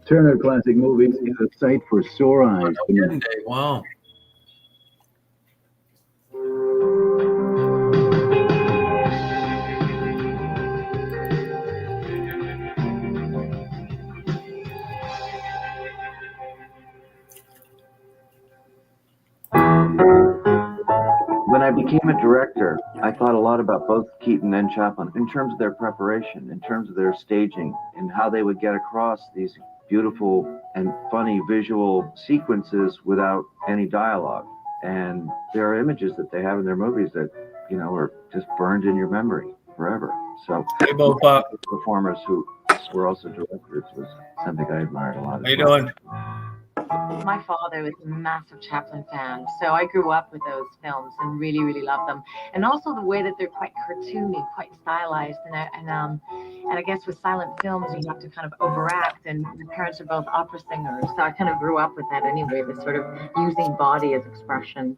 Turner Classic Movies is a site for sore eyes. Wow. When I became a director, I thought a lot about both Keaton and Chaplin in terms of their preparation, in terms of their staging, and how they would get across these beautiful and funny visual sequences without any dialogue. And there are images that they have in their movies that, you know, are just burned in your memory forever. So performers who were also directors was something I admired a lot. How you doing? My father was a massive Chaplin fan, so I grew up with those films and really, really loved them. And also the way that they're quite cartoony, quite stylized, and I guess with silent films you have to kind of overact. And my parents are both opera singers, so I kind of grew up with that anyway. This sort of using body as expression.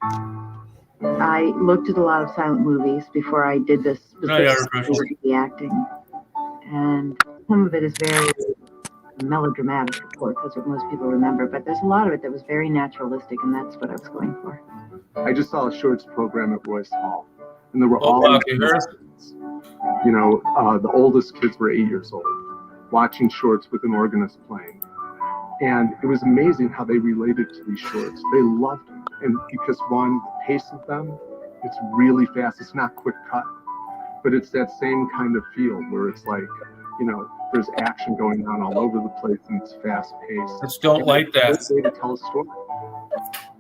I looked at a lot of silent movies before I did this the acting, and some of it is very melodramatic, of course, that's what most people remember, but there's a lot of it that was very naturalistic, and that's what I was going for. I just saw a shorts program at Royce Hall, and there were all kids. You know, the oldest kids were 8 years old, watching shorts with an organist playing, and it was amazing how they related to these shorts. They loved them, and because one, the pace of them, it's really fast. It's not quick cut, but it's that same kind of feel where it's like, you know, there's action going on all over the place and it's fast paced. Just don't like that. It's a way to tell a story.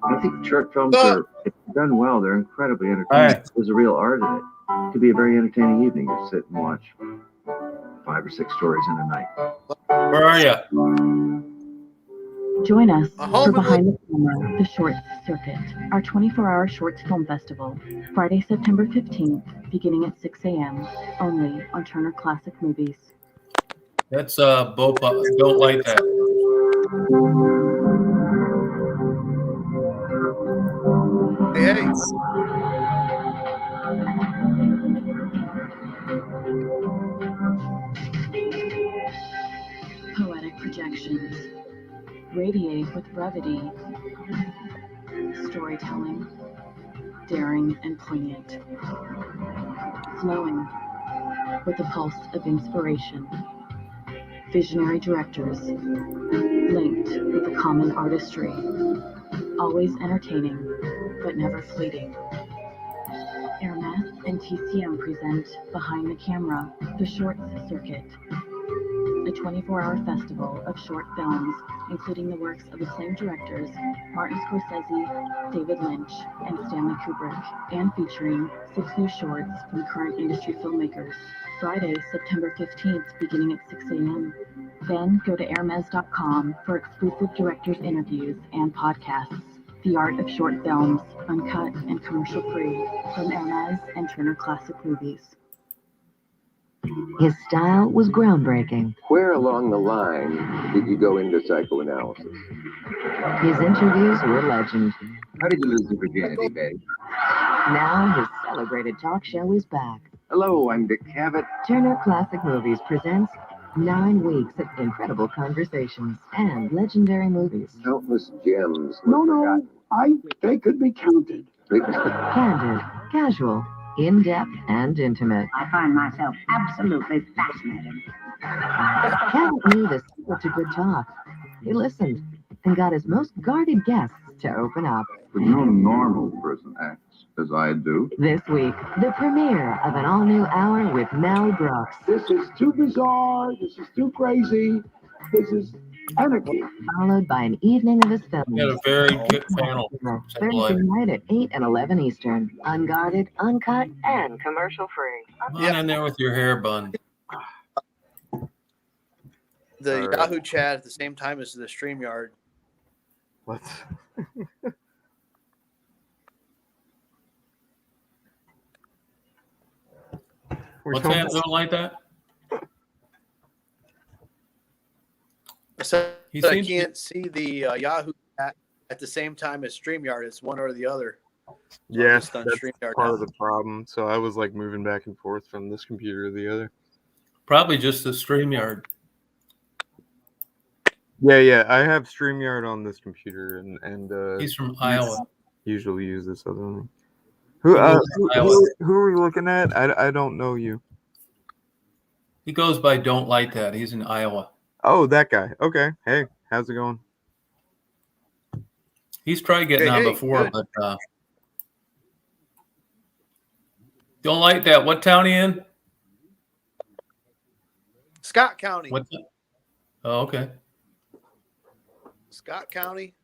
I think short films are, if done well, they're incredibly entertaining. There's a real art in it. It could be a very entertaining evening to sit and watch 5 or 6 stories in a night. Where are you? Join us for Behind the Camera, the Shorts Circuit, our 24-hour Shorts Film Festival, Friday, September 15th, beginning at 6 a.m., only on Turner Classic Movies. That's Bopa. Don't like that. Hey. Poetic projections. Radiate with brevity. Storytelling. Daring and poignant. Flowing with a pulse of inspiration. Visionary directors, linked with a common artistry, always entertaining, but never fleeting. Hermes and TCM present Behind the Camera, the Shorts Circuit, a 24-hour festival of short films, including the works of acclaimed directors Martin Scorsese, David Lynch, and Stanley Kubrick, and featuring 6 new shorts from current industry filmmakers. Friday, September 15th, beginning at 6 a.m. Then go to Hermes.com for exclusive directors' interviews and podcasts. The Art of Short Films, uncut and commercial-free, from Hermes and Turner Classic Movies. His style was groundbreaking. Where along the line did you go into psychoanalysis? His interviews were legend. How did you lose your virginity, babe? Now his celebrated talk show is back. Hello, I'm Dick Cavett. Turner Classic Movies presents 9 weeks of incredible conversations and legendary movies. Countless gems. No, they could be counted. Candid, casual, in-depth, and intimate. I find myself absolutely fascinated. Cavett knew the secret to good talk. He listened and got his most guarded guests to open up. But no normal person acts as I do. This week, the premiere of an all-new hour with Mel Brooks. This is too bizarre. This is too crazy. This is anarchy. Followed by an evening of his films. We had a very good panel. Thursday night at 8 and 11 Eastern. Unguarded, uncut, and commercial-free. Come on in there with your hair bun. The Yahoo chat at the same time as the StreamYard. What? What's that? Don't like that? So He I seems- can't see the Yahoo chat at the same time as StreamYard. It's one or the other. Yeah, just on that's StreamYard part now. of the problem. So I was like moving back and forth from this computer to the other. Probably just the StreamYard. Yeah. I have StreamYard on this computer, and He's from Iowa. Usually use this other one. He lives in Iowa. Who are we looking at? I don't know you. He goes by Don't Like That. He's in Iowa. Oh, that guy. Okay. Hey, how's it going? He's tried getting on before, good. but Don't Like That. What town he in? Scott County. What? Oh, okay. Scott County,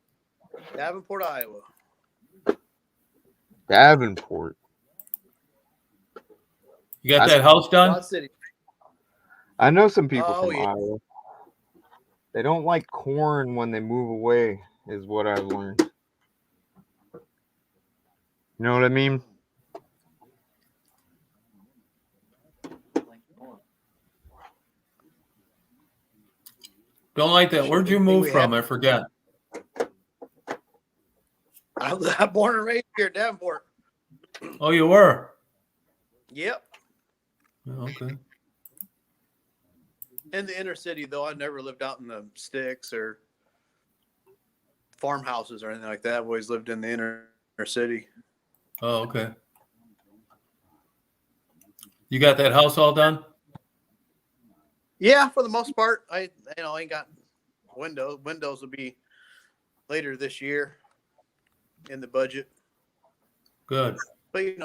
Davenport, Iowa. Davenport. You got that house done? Quad City. I know some people Oh, from yeah. Iowa. They don't like corn when they move away, is what I've learned. You know what I mean? Don't Like That. Where'd you move from? I forget. I'm born and raised here at Davenport. Oh, you were? Yep. Oh, okay. In the inner city, though, I never lived out in the sticks or farmhouses or anything like that. I've always lived in the inner city. Oh, okay. You got that house all done? Yeah, for the most part. I ain't got windows. Windows will be later this year in the budget. Good. But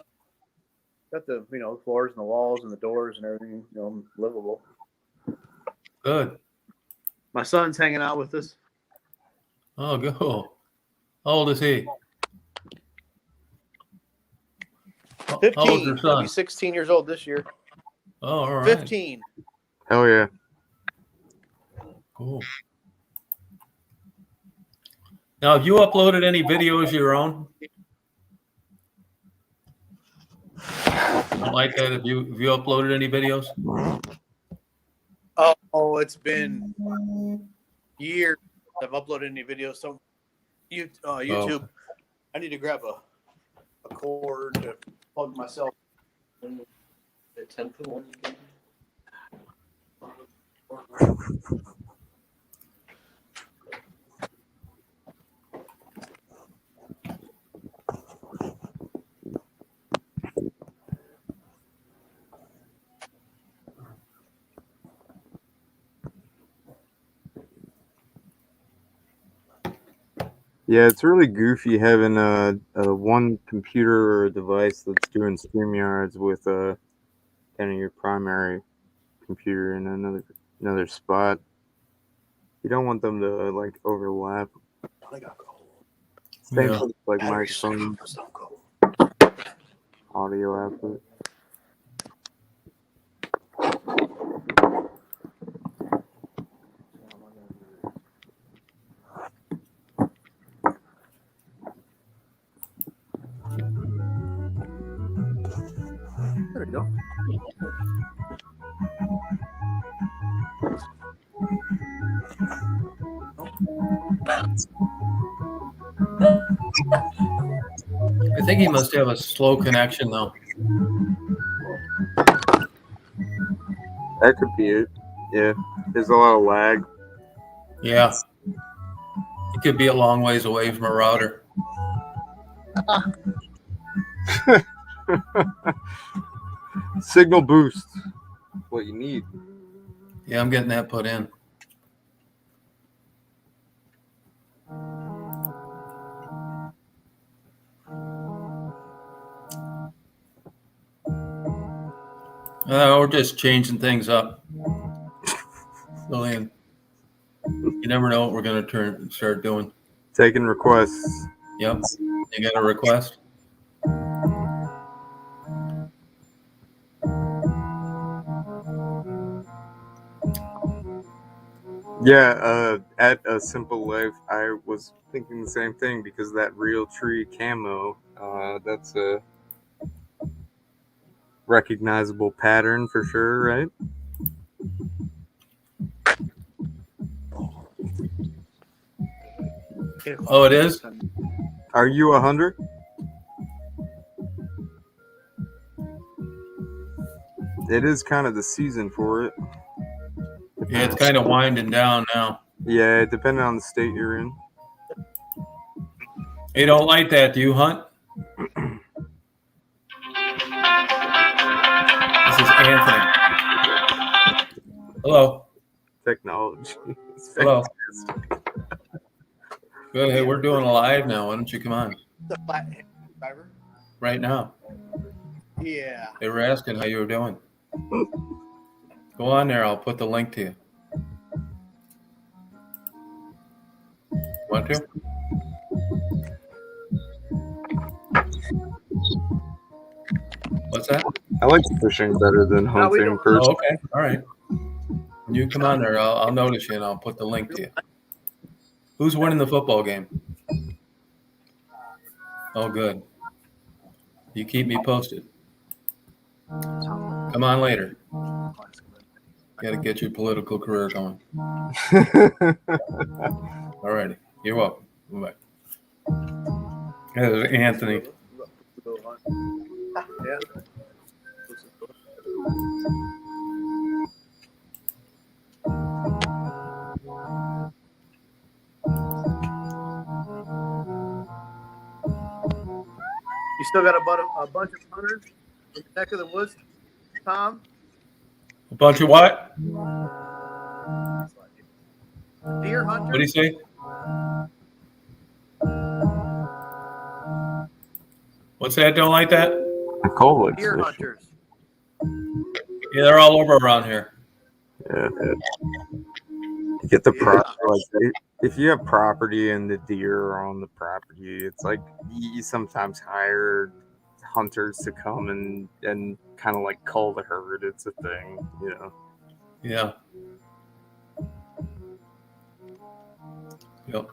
got the floors and the walls and the doors and everything, livable. Good. My son's hanging out with us. Oh, go. How old is he? How 15. old's your He'll son? be 16 years old this year. Oh, all right. 15. Hell yeah. Cool. Now, have you uploaded any videos of your own? Don't Like That. Have you uploaded any videos? Oh, it's been years I've uploaded any videos. So YouTube. Oh. I need to grab a cord to plug myself in the 10-foot one. Yeah, it's really goofy having a one computer or a device that's doing StreamYards with kind of your primary computer in another spot. You don't want them to like overlap. Same Yeah. with like microphone, audio output. There we go. I think he must have a slow connection, though. That could be it. Yeah, there's a lot of lag. Yeah. It could be a long ways away from a router. Signal boost. What you need. Yeah, I'm getting that put in. We're just changing things up. Lillian, you never know what we're going to start doing. Taking requests. Yep. You got a request? Yeah, at A Simple Life, I was thinking the same thing because that real tree camo, that's a recognizable pattern for sure, right? Oh, it is? Are you 100? It is kind of the season for it. Yeah, it's kind of winding down now. Yeah, depending on the state you're in. Hey, don't like that. Do you hunt? This is Anthony. Hello. Technology. It's Hello. fantastic. Good. Hey, we're doing a live now. Why don't you come on The flat driver. right now? Yeah. They were asking how you were doing. Go on there. I'll put the link to you. Want to? What's that? I like fishing better than hunting. Oh, okay. All right. When you come on there, I'll notice you and I'll put the link to you. Who's winning the football game? Oh, good. You keep me posted. Come on later. Got to get your political career going. All righty. You're welcome. Bye. There's Anthony. Yeah. You still got a bunch of hunters in the neck of the woods, Tom? A bunch of what? Deer hunters? What do you say? What's that? Don't like that? Deer hunters. Yeah, they're all over around here. Yeah. You get the property. Like, if you have property and the deer are on the property, it's like you sometimes hire hunters to come and kind of like cull the herd. It's a thing, you know. Yeah. Yep.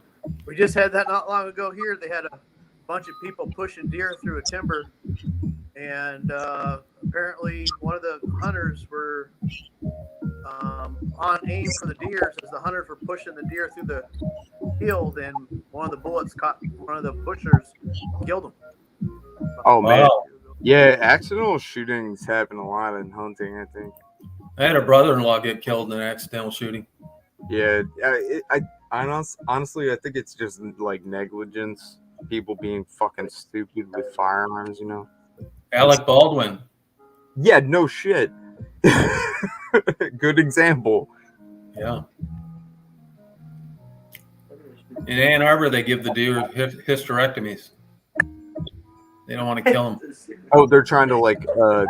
We just had that not long ago here. They had a bunch of people pushing deer through a timber, and apparently one of the hunters were on aim for the deer as the hunters were pushing the deer through the field, and one of the bullets caught one of the pushers, killed him. Oh man, Wow. yeah. Accidental shootings happen a lot in hunting. I think. I had a brother-in-law get killed in an accidental shooting. Yeah, honestly, I think it's just like negligence. People being fucking stupid with firearms, you know. Alec Baldwin. Yeah, no shit. Good example. Yeah. In Ann Arbor, they give the deer hysterectomies. They don't want to kill them. Oh, they're trying to like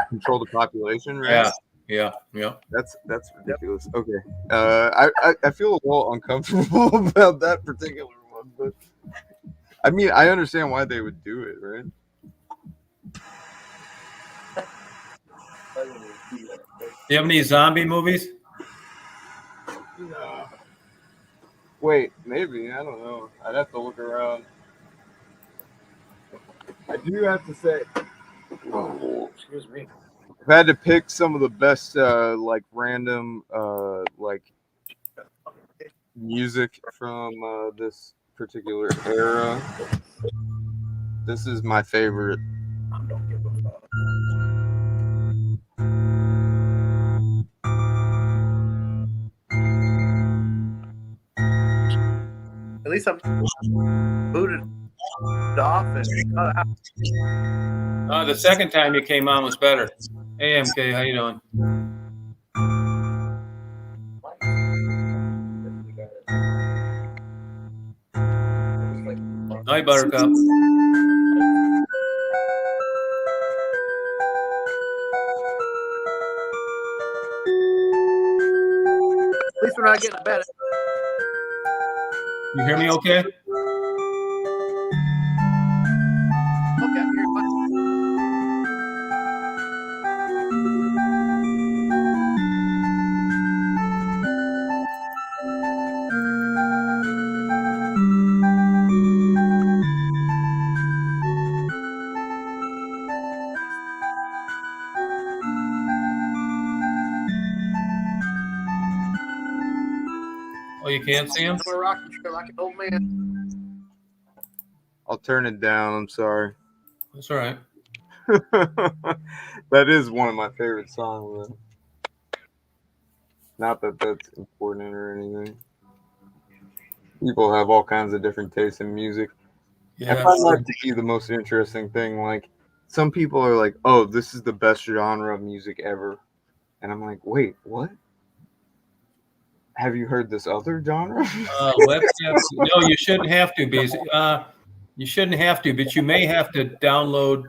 control the population, right? Yeah. That's ridiculous. Okay. I feel a little uncomfortable about that particular one, but I mean, I understand why they would do it, right? You have any zombie movies? No. Wait, maybe. I don't know. I'd have to look around. I do have to say, Excuse me. I've had to pick some of the best, like random, like music from this particular era. This is my favorite. At least I'm booted off and cut out. The second time you came on was better. Hey, MK, how you doing? Hi, Buttercup. At least we're not getting bad. You hear me okay? Okay, you're fine. Oh, you can't see him? I'm a rocking chair like an old man. I'll turn it down. I'm sorry. That's all right. That is one of my favorite songs. Though. Not that that's important or anything. People have all kinds of different tastes in music. Yeah, I find that to be the most interesting thing. Like, some people are like, "Oh, this is the best genre of music ever," and I'm like, "Wait, what? Have you heard this other genre?" Webcam. No, you shouldn't have to be. You shouldn't have to, but you may have to download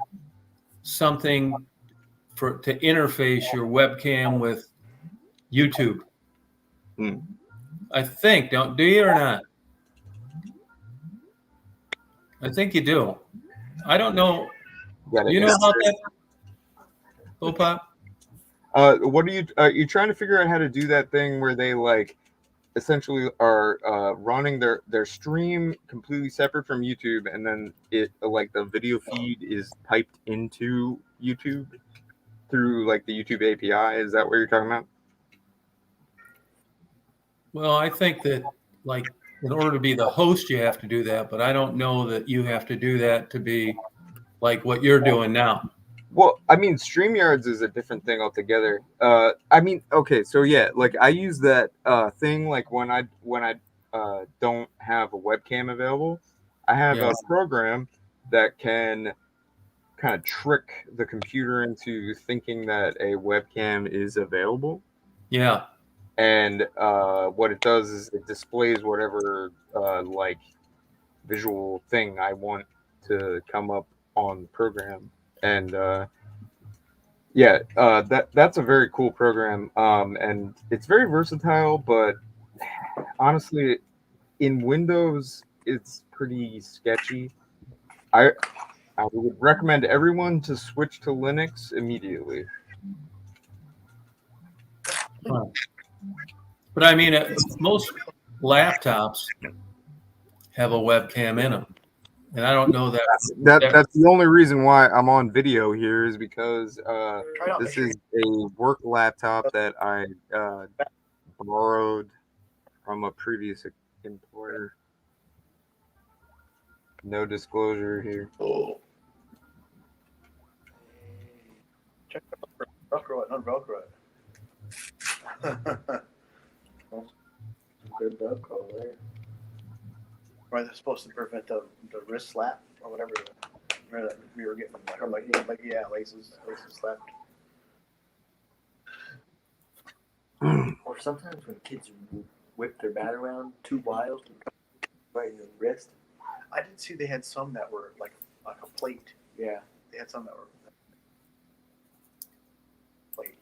something to interface your webcam with YouTube. I think. Do you or not? I think you do. I don't know. Do you know about that, Pop? What are you trying to figure out how to do that thing where they like essentially are running their stream completely separate from YouTube, and then it like the video feed is piped into YouTube through like the YouTube API? Is that what you're talking about? Well, I think that like in order to be the host, you have to do that, but I don't know that you have to do that to be like what you're doing now. Well, I mean, StreamYards is a different thing altogether. I mean, okay, so yeah, like I use that thing like when I don't have a webcam available, I have a program that can kind of trick the computer into thinking that a webcam is available. Yeah. And what it does is it displays whatever like visual thing I want to come up on the program. And that's a very cool program, and it's very versatile. But honestly, in Windows, it's pretty sketchy. I would recommend everyone to switch to Linux immediately. But I mean, most laptops have a webcam in them. And I don't know that. That's the only reason why I'm on video here is because this is a work laptop that I borrowed from a previous employer. No disclosure here. Check out Velcro it, unvelcro it. Good Velcro there. Right, that's supposed to prevent the wrist slap or whatever. Remember that we were getting from laces slapped. Or sometimes when kids whip their bat around too wild, right in the wrist. I didn't see they had some that were like a plate. Yeah, they had some that were plate.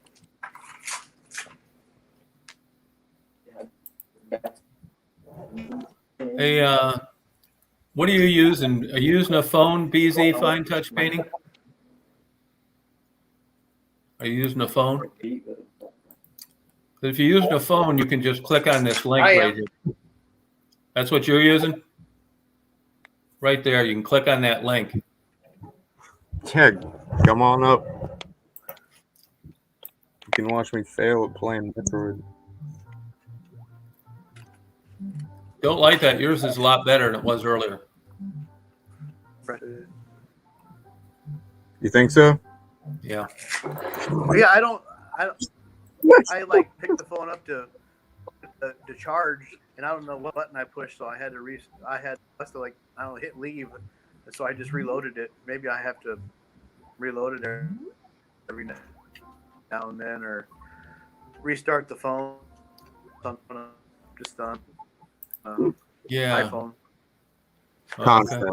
Hey, what are you using? Are you using a phone, BZ Fine Touch Painting? Are you using a phone? If you're using a phone, you can just click on this link right here. That's what you're using? Right there, you can click on that link. Yeah, come on up. You can watch me fail at playing Metroid. Don't like that. Yours is a lot better than it was earlier. You think so? Yeah. Yeah, I like picked the phone up to charge, and I don't know what button I pushed, so I had to hit leave, and so I just reloaded it. Maybe I have to reload it every now and then, or restart the phone. Something just on iPhone. Constant.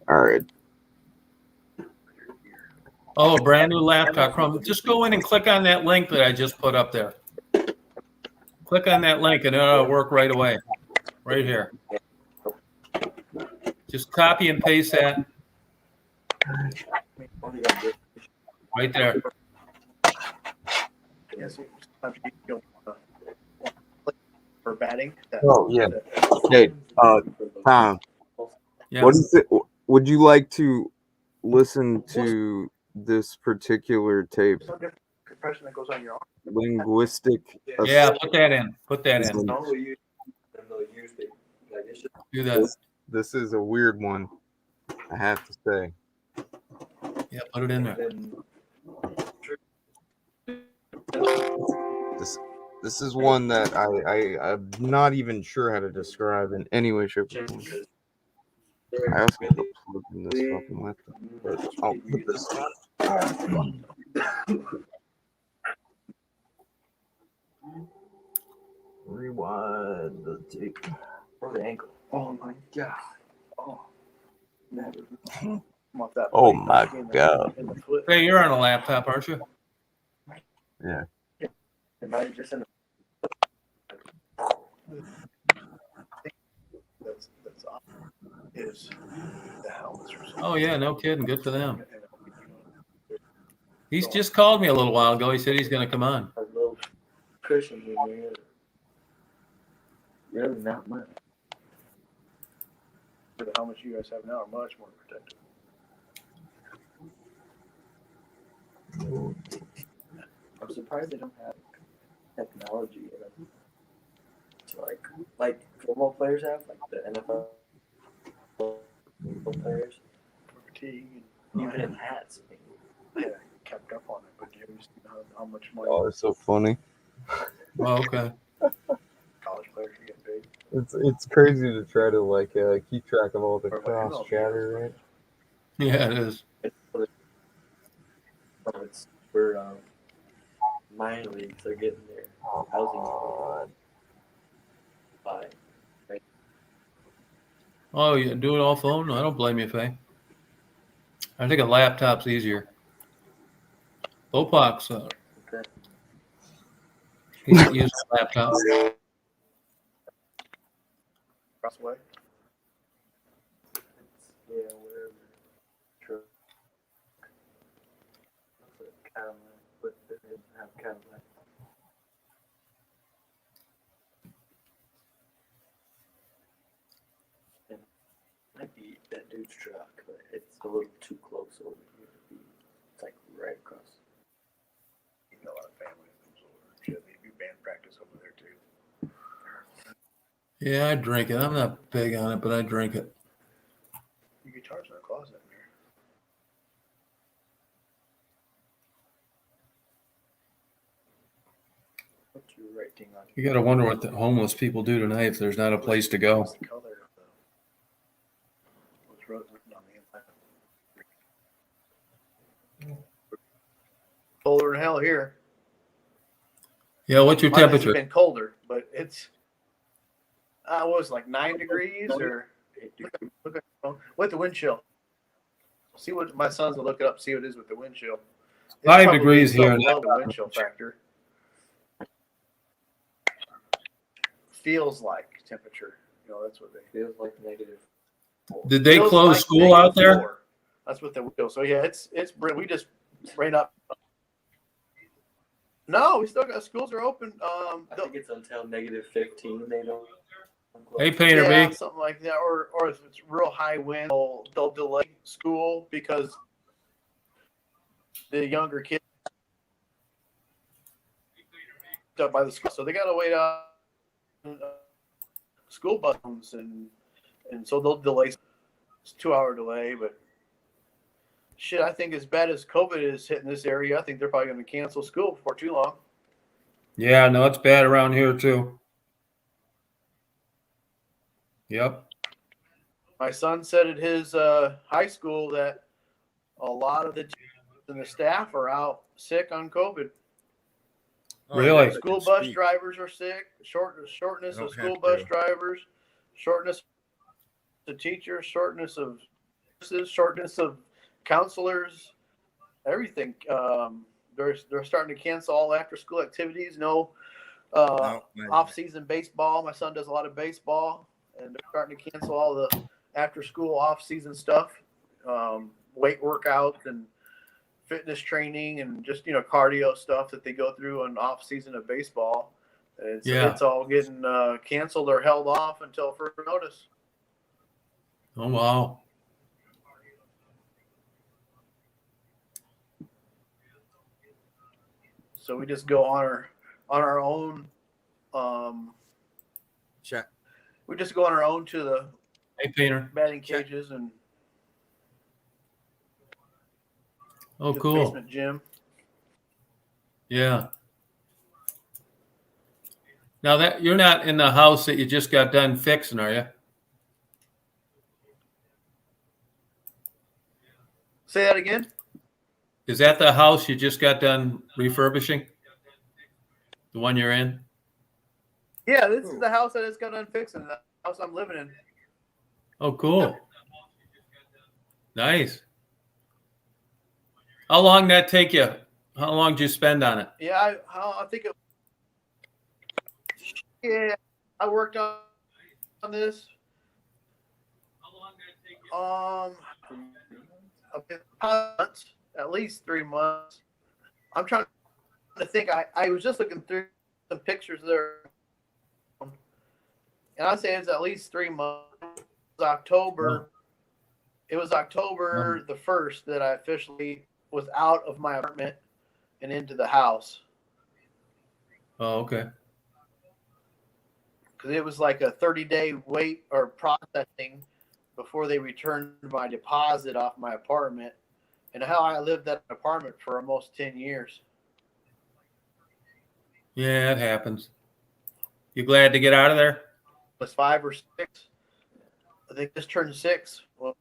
All right. Oh, a brand new laptop. Chrome. Just go in and click on that link that I just put up there. Click on that link and it'll work right away. Right here. Just copy and paste that. Right there. Yes, for batting. Oh yeah. Hey, Tom. Yeah. What is it? Would you like to listen to this particular tape? Compression that goes on your arm. Linguistic. Yeah, put that in. Put that in. Do that. this is a weird one, I have to say. Yeah, put it in there. This is one that I'm not even sure how to describe in any way, shape, or form. I also have a plug in this fucking laptop, but I'll put this on. Rewind the tape. Or the ankle. Oh my god. Oh. Oh my god. Hey, you're on a laptop, aren't you? Yeah. Am I just in That's awesome. Is the helmets or something. Oh yeah, no kidding. Good for them. He's just called me a little while ago. He said he's going to come on. a little cushion in there? Really not much. The helmets you guys have now are much more protective. I'm surprised they don't have technology in them. So like football players have, like the NFL players. Fatigue. Even in hats. I haven't kept up on it, but you used to know how much money Oh, it's so funny. Oh, okay. college players are getting paid. It's crazy to try to keep track of all the cross chatter, right? Yeah, it is. It's for minor leagues. They're getting their housing by. Oh, you do it all phone? No, I don't blame you, Faye. I think a laptop's easier. Bopox, Okay. he doesn't use a laptop. Crossway. Yeah, whatever. Truck. Cadillac, but they didn't have Cadillac. It might be that dude's truck, but it's a little too close over here. It's like right across. You know, a lot of family comes over. Shit, they do band practice over there too. Yeah, I drink it. I'm not big on it, but I drink it. Your guitar's in a closet in there. What's your rating on? You got to wonder what the homeless people do tonight if there's not a place to go. What's the color of the what's written on the inside? Colder than hell here. Yeah, what's your Mine has temperature? been colder, but it's what was it, like 9 degrees or look at the phone. With the wind chill. See what my sons will look it up, see what it is with the wind chill. It's 5 probably degrees so here. below the wind chill factor. Feels like temperature. You know, that's what they feels like negative. Did they feels close like school out there? -4. That's what they will. So yeah, it's we just ran up. No, we still got schools are open. I think it's until -15. They don't. Hey, Painter yeah, B. something like that, or if it's real high wind, they'll delay school because the younger kids up by the school, so they got to wait out school buses and so they'll delay. It's a 2-hour delay, but shit, I think as bad as COVID is hitting this area, I think they're probably going to cancel school before too long. Yeah, no, it's bad around here too. Yep. My son said at his high school that a lot of the teachers and the staff are out sick on COVID. Really? School bus drivers are sick. Shortness of school bus drivers, shortness of teachers, shortness of nurses, shortness of counselors, everything. They're starting to cancel all after school activities. No off-season baseball. My son does a lot of baseball, and they're starting to cancel all the after-school off-season stuff, weight workouts and fitness training, and just cardio stuff that they go through on off-season of baseball. It's all getting canceled or held off until further notice. Oh wow. So we just go on our own. We just go on our own to the Hey, Painter. batting cages and Oh, the cool. basement gym. Yeah. Now that you're not in the house that you just got done fixing, are you? Say that again. Is that the house you just got done refurbishing? The one you're in? Yeah, this is the house I just got done fixing. The house I'm living in. Oh, cool. Nice. How long did that take you? How long did you spend on it? Yeah, I think it. Yeah, I worked on this. Months, at least 3 months. I'm trying to think. I was just looking through some pictures there, and I'd say it's at least 3 months. It was October. It was October the 1st that I officially was out of my apartment and into the house. Oh, okay. Because it was like a 30-day wait or processing before they returned my deposit off my apartment. And how I lived that apartment for almost 10 years. Yeah, it happens. You glad to get out of there? It was 5 or 6. I think just turned 6. Well,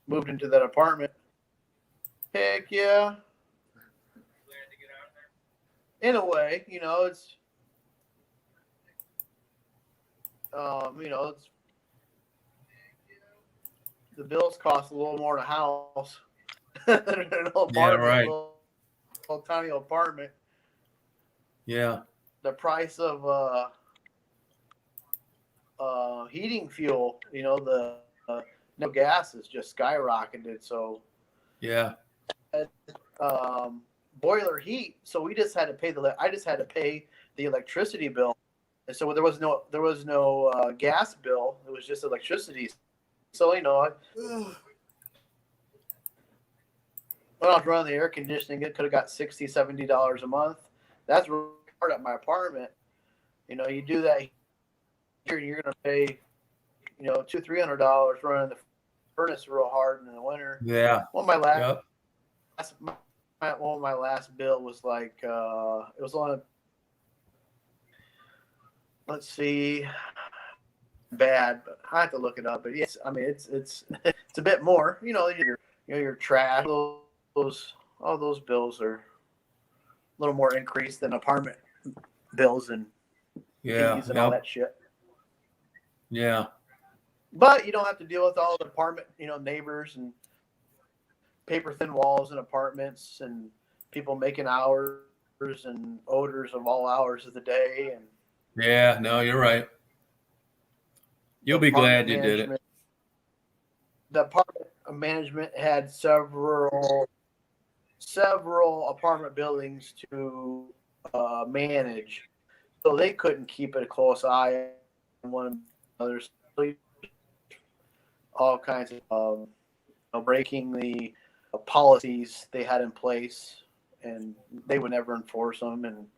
moved into that apartment. Heck yeah. In a way, you know, it's it's the bills cost a little more in a house than an apartment, Yeah, right. little tiny apartment. Yeah. The price of heating fuel, the no gas is just skyrocketed. So Yeah. boiler heat. So we just had to pay I just had to pay the electricity bill, and so there was no gas bill. It was just electricity. So when I was running the air conditioning, it could have got $60-$70 a month. That's really hard at my apartment. You do that here, you're going to pay, $200-$300 running the furnace real hard in the winter. Yeah. Well, my last, Yep. one of my last bill was like it was on. Let's see, bad, but I have to look it up. But yes, I mean it's a bit more. Your trash, all those bills are a little more increased than apartment bills and Yeah. fees and all Yep. that shit. Yeah. But you don't have to deal with all the apartment, neighbors and paper thin walls in apartments and people making hours and odors of all hours of the day. And Yeah. No, you're right. You'll be glad you did it. The apartment management had several apartment buildings to manage, so they couldn't keep a close eye on one another's sleep. All kinds of breaking the policies they had in place, and they would never enforce them. And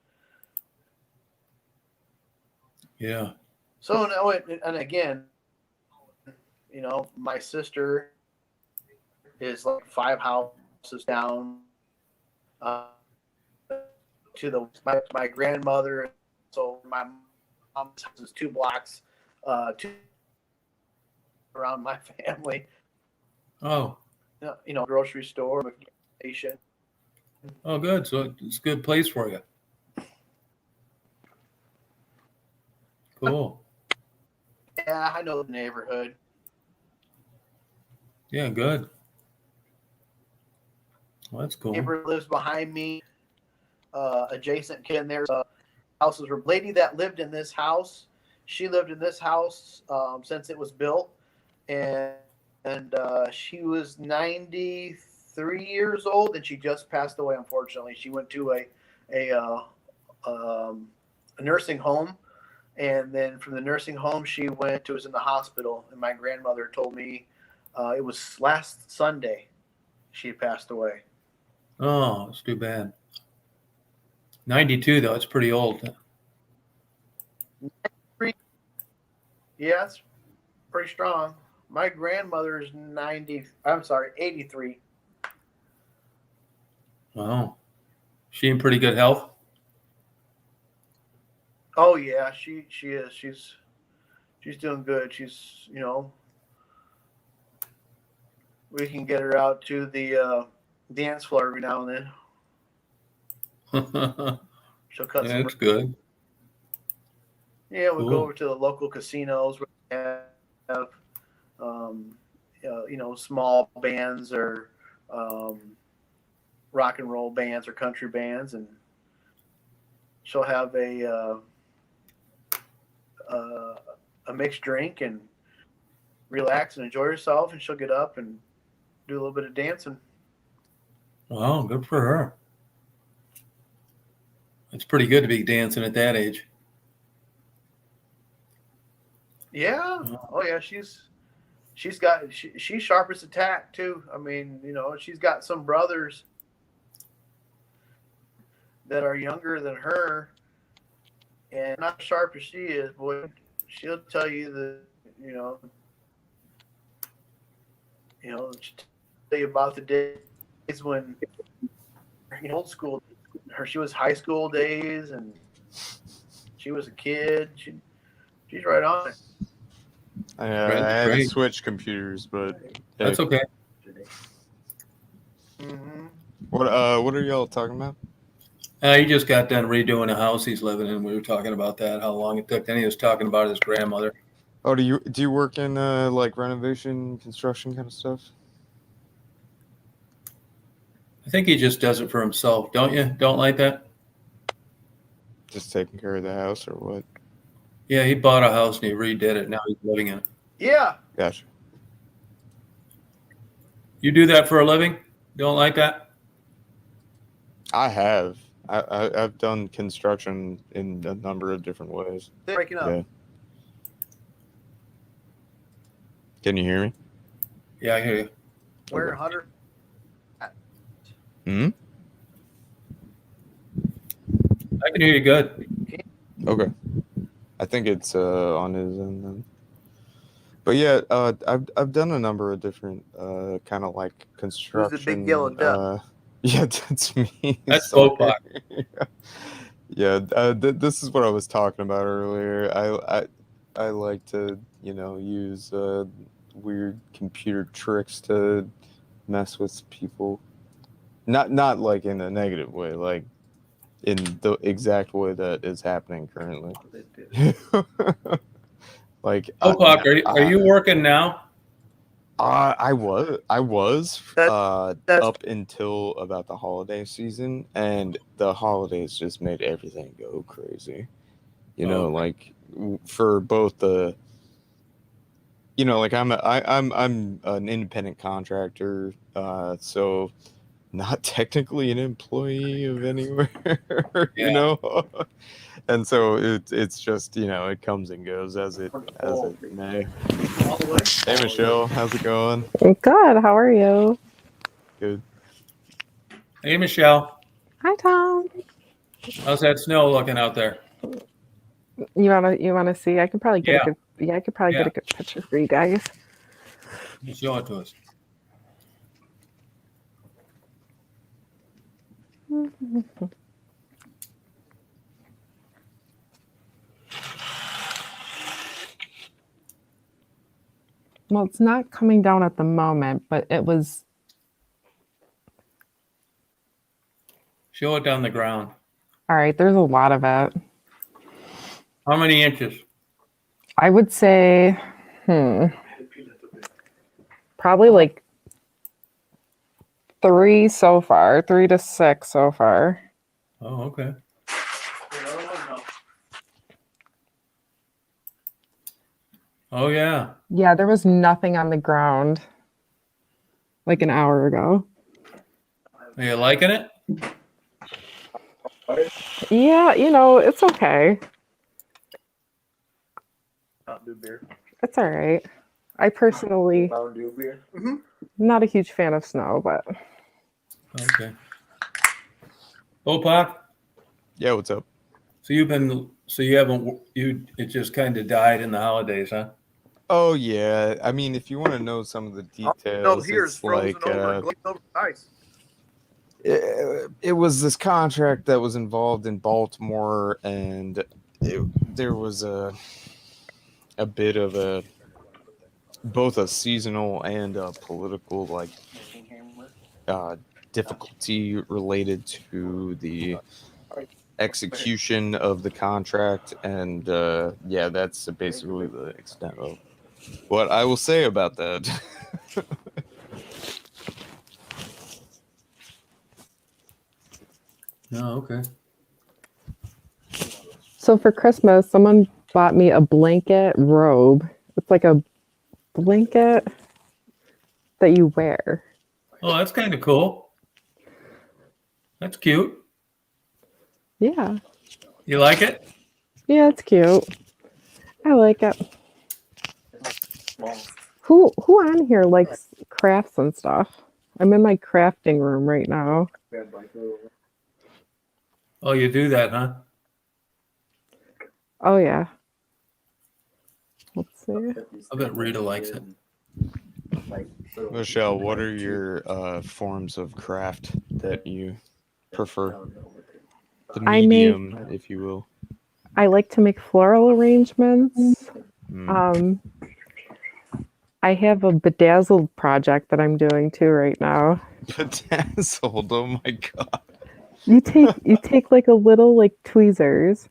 Yeah. so now, and again, my sister is like 5 houses down to my grandmother. So my mom's house is 2 blocks around my family. Oh. Grocery store, station. Oh, good. So it's a good place for you. Cool. Yeah, I know the neighborhood. Yeah, good. Well, that's cool. Neighbor lives behind me. Adjacent kin, there's houses. A lady that lived in this house. She lived in this house since it was built, and she was 93 years old, and she just passed away. Unfortunately, she went to a nursing home, and then from the nursing home she was in the hospital. And my grandmother told me it was last Sunday she passed away. Oh, it's too bad. 92 though, it's pretty old. Yeah, it's pretty strong. my grandmother is 90. I'm sorry, 83. Wow. She in pretty good health? Oh yeah, she is. She's doing good. She's, you know, we can get her out to the dance floor every now and then. She'll cut Yeah, some. that's good. Yeah, we'll Cool. go over to the local casinos where they have, you know, small bands or rock and roll bands or country bands, and she'll have a mixed drink and relax and enjoy herself, and she'll get up and do a little bit of dancing. Wow, good for her. It's pretty good to be dancing at that age. Yeah. Oh yeah, she's sharp as a tack too. I mean, you know, she's got some brothers that are younger than her, and not as sharp as she is, boy. She'll tell you that, you know, she'll tell you about the days when, you know, old school, she was high school days, and she was a kid. She's right on it. I had to Great. switch computers, but That's okay. Mm-hmm. What are y'all talking about? He just got done redoing a house he's living in. We were talking about that, how long it took. Then he was talking about his grandmother. Oh, do you work in like renovation, construction kind of stuff? I think he just does it for himself, don't you? Don't like that? Just taking care of the house or what? Yeah, he bought a house and he redid it. Now he's living in it. Yeah. Gotcha. You do that for a living? Don't like that? I have. I've done construction in a number of different ways. Breaking up. Yeah. Can you hear me? Yeah, I hear you. Where, Hunter? Hmm. I can hear you good. Okay. I think it's on his end then. But yeah, I've done a number of different kind of like construction. Who's the big yellow duck? Yeah, that's me. That's Sorry. Bopak. Yeah, this is what I was talking about earlier. I like to, you know, use weird computer tricks to mess with people. Not like in a negative way, like in the exact way that is happening currently. Like, Bopak, are you working now? I was up until about the holiday season, and the holidays just made everything go crazy. You know, like for both the, you know, like I'm an independent contractor, so not technically an employee of anywhere, you know. And so it's just, you know, it comes and goes as it may. Hey Michelle, how's it going? Good. How are you? Good. Hey, Michelle. Hi, Tom. How's that snow looking out there? You wanna see? I could probably get Yeah. a good. Yeah, I could probably get a good picture for you guys. You show it to us. Well, it's not coming down at the moment, but it was. Show it down the ground. All right, there's a lot of it. How many inches? I would say, probably like 3 so far, 3 to 6 so far. Oh, okay. Oh, yeah. Yeah, there was nothing on the ground like an hour ago. Are you liking it? Yeah, you know, it's okay. Mountain Dew beer. It's all right. I personally Mountain Dew beer. Mm-hmm. not a huge fan of snow, but Okay. Bopak? Yeah, what's up? So it just kind of died in the holidays, huh? Oh yeah, I mean, if you want to know some of the No, details, here is it's frozen like over, glazed over ice. it was this contract that was involved in Baltimore, and there was a bit of a both a seasonal and a political difficulty related to the execution of the contract, and yeah, that's basically the extent of what I will say about that. Oh, okay. So for Christmas, someone bought me a blanket robe. It's like a blanket that you wear. Oh, that's kind of cool. That's cute. Yeah. You like it? Yeah, it's cute. I like it. Who on here likes crafts and stuff? I'm in my crafting room right now. Oh, you do that, huh? Oh yeah. Let's see. I bet Rita likes it. Michelle, what are your forms of craft that you prefer? The I medium, if you will. I like to make floral arrangements. Mm. I have a bedazzled project that I'm doing too right now. Bedazzled, oh my god. You take like a little like tweezers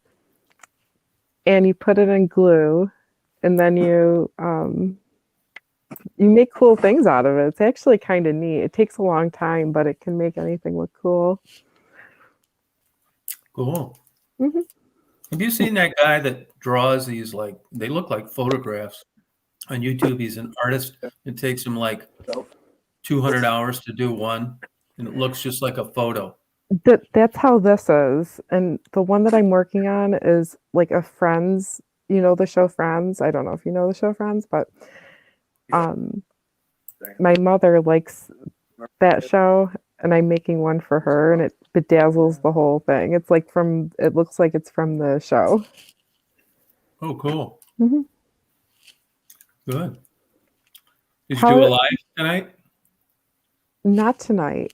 and you put it in glue, and then you make cool things out of it. It's actually kind of neat. It takes a long time, but it can make anything look cool. Cool. Mm-hmm. Have you seen that guy that draws these, like, they look like photographs on YouTube? He's an artist. It takes him like 200 hours to do one, and it looks just like a photo. That's how this is. And the one that I'm working on is like a Friends, you know, the show Friends. I don't know if you know the show Friends, but my mother likes that show, and I'm making one for her, and it bedazzles the whole thing. It's like it looks like it's from the show. Oh, cool. Mm-hmm. Good. Did you do a live tonight? Not tonight.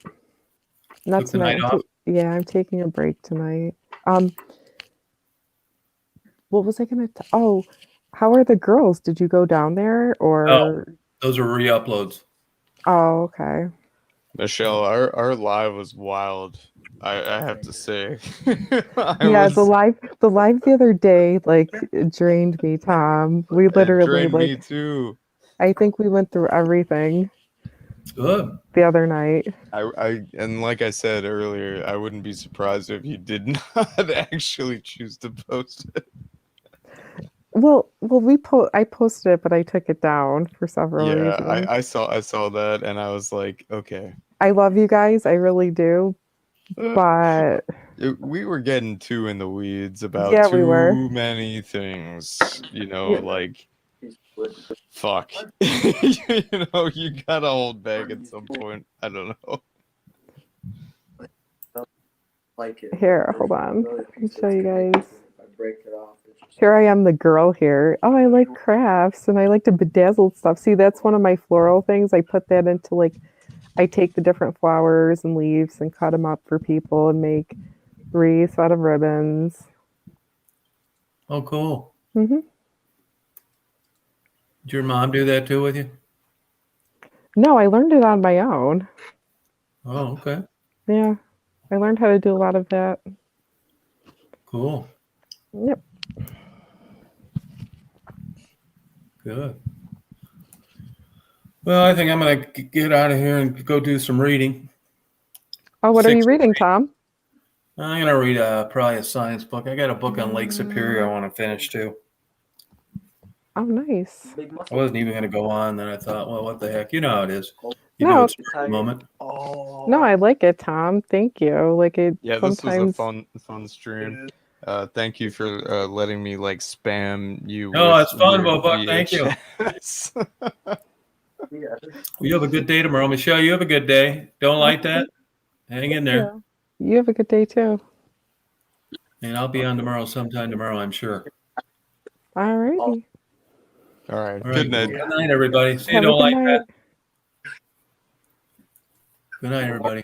Not Took the tonight. night off? Yeah, I'm taking a break tonight. What was I gonna? Oh, how are the girls? Did you go down there or? Oh, those are re-uploads. Oh, okay. Michelle, our live was wild. I have to say. The live the other day it drained me, Tom. We literally drained me too. I think we went through everything. Good. The other night. And like I said earlier, I wouldn't be surprised if you did not actually choose to post it. Well, I posted it, but I took it down for several reasons. Yeah, I saw that, and I was like, okay. I love you guys, I really do, but we were getting too in the weeds about we were. too many things, like fuck. You gotta hold back at some point. I don't know. Here, hold on. Let me show you guys. Here I am, the girl here. Oh, I like crafts and I like to bedazzle stuff. See, that's one of my floral things. I put that into I take the different flowers and leaves and cut them up for people and make wreaths out of ribbons. Oh, cool. Mm-hmm. Did your mom do that too with you? No, I learned it on my own. Oh, okay. Yeah, I learned how to do a lot of that. Cool. Yep. Good. Well, I think I'm going to get out of here and go do some reading. Oh, what are you reading, Tom? I'm going to read probably a science book. I got a book on Lake Superior I want to finish too. Oh, nice. I wasn't even going to go on. Then I thought, well, what the heck? You know how it is. You No. do it for the moment. No, I like it, Tom. Thank you. Yeah, sometimes... this was a fun stream. Thank you for letting me spam you. No, with it's fun, your Bobuck. Thank you. Well, you have a good day tomorrow. Michelle, you have a good day. Don't like that? Hang in there. You have a good day too. And I'll be on tomorrow, sometime tomorrow, I'm sure. All righty. All right. All Good night. Good night, everybody. See you Have a don't good like night. that. Good night, everybody.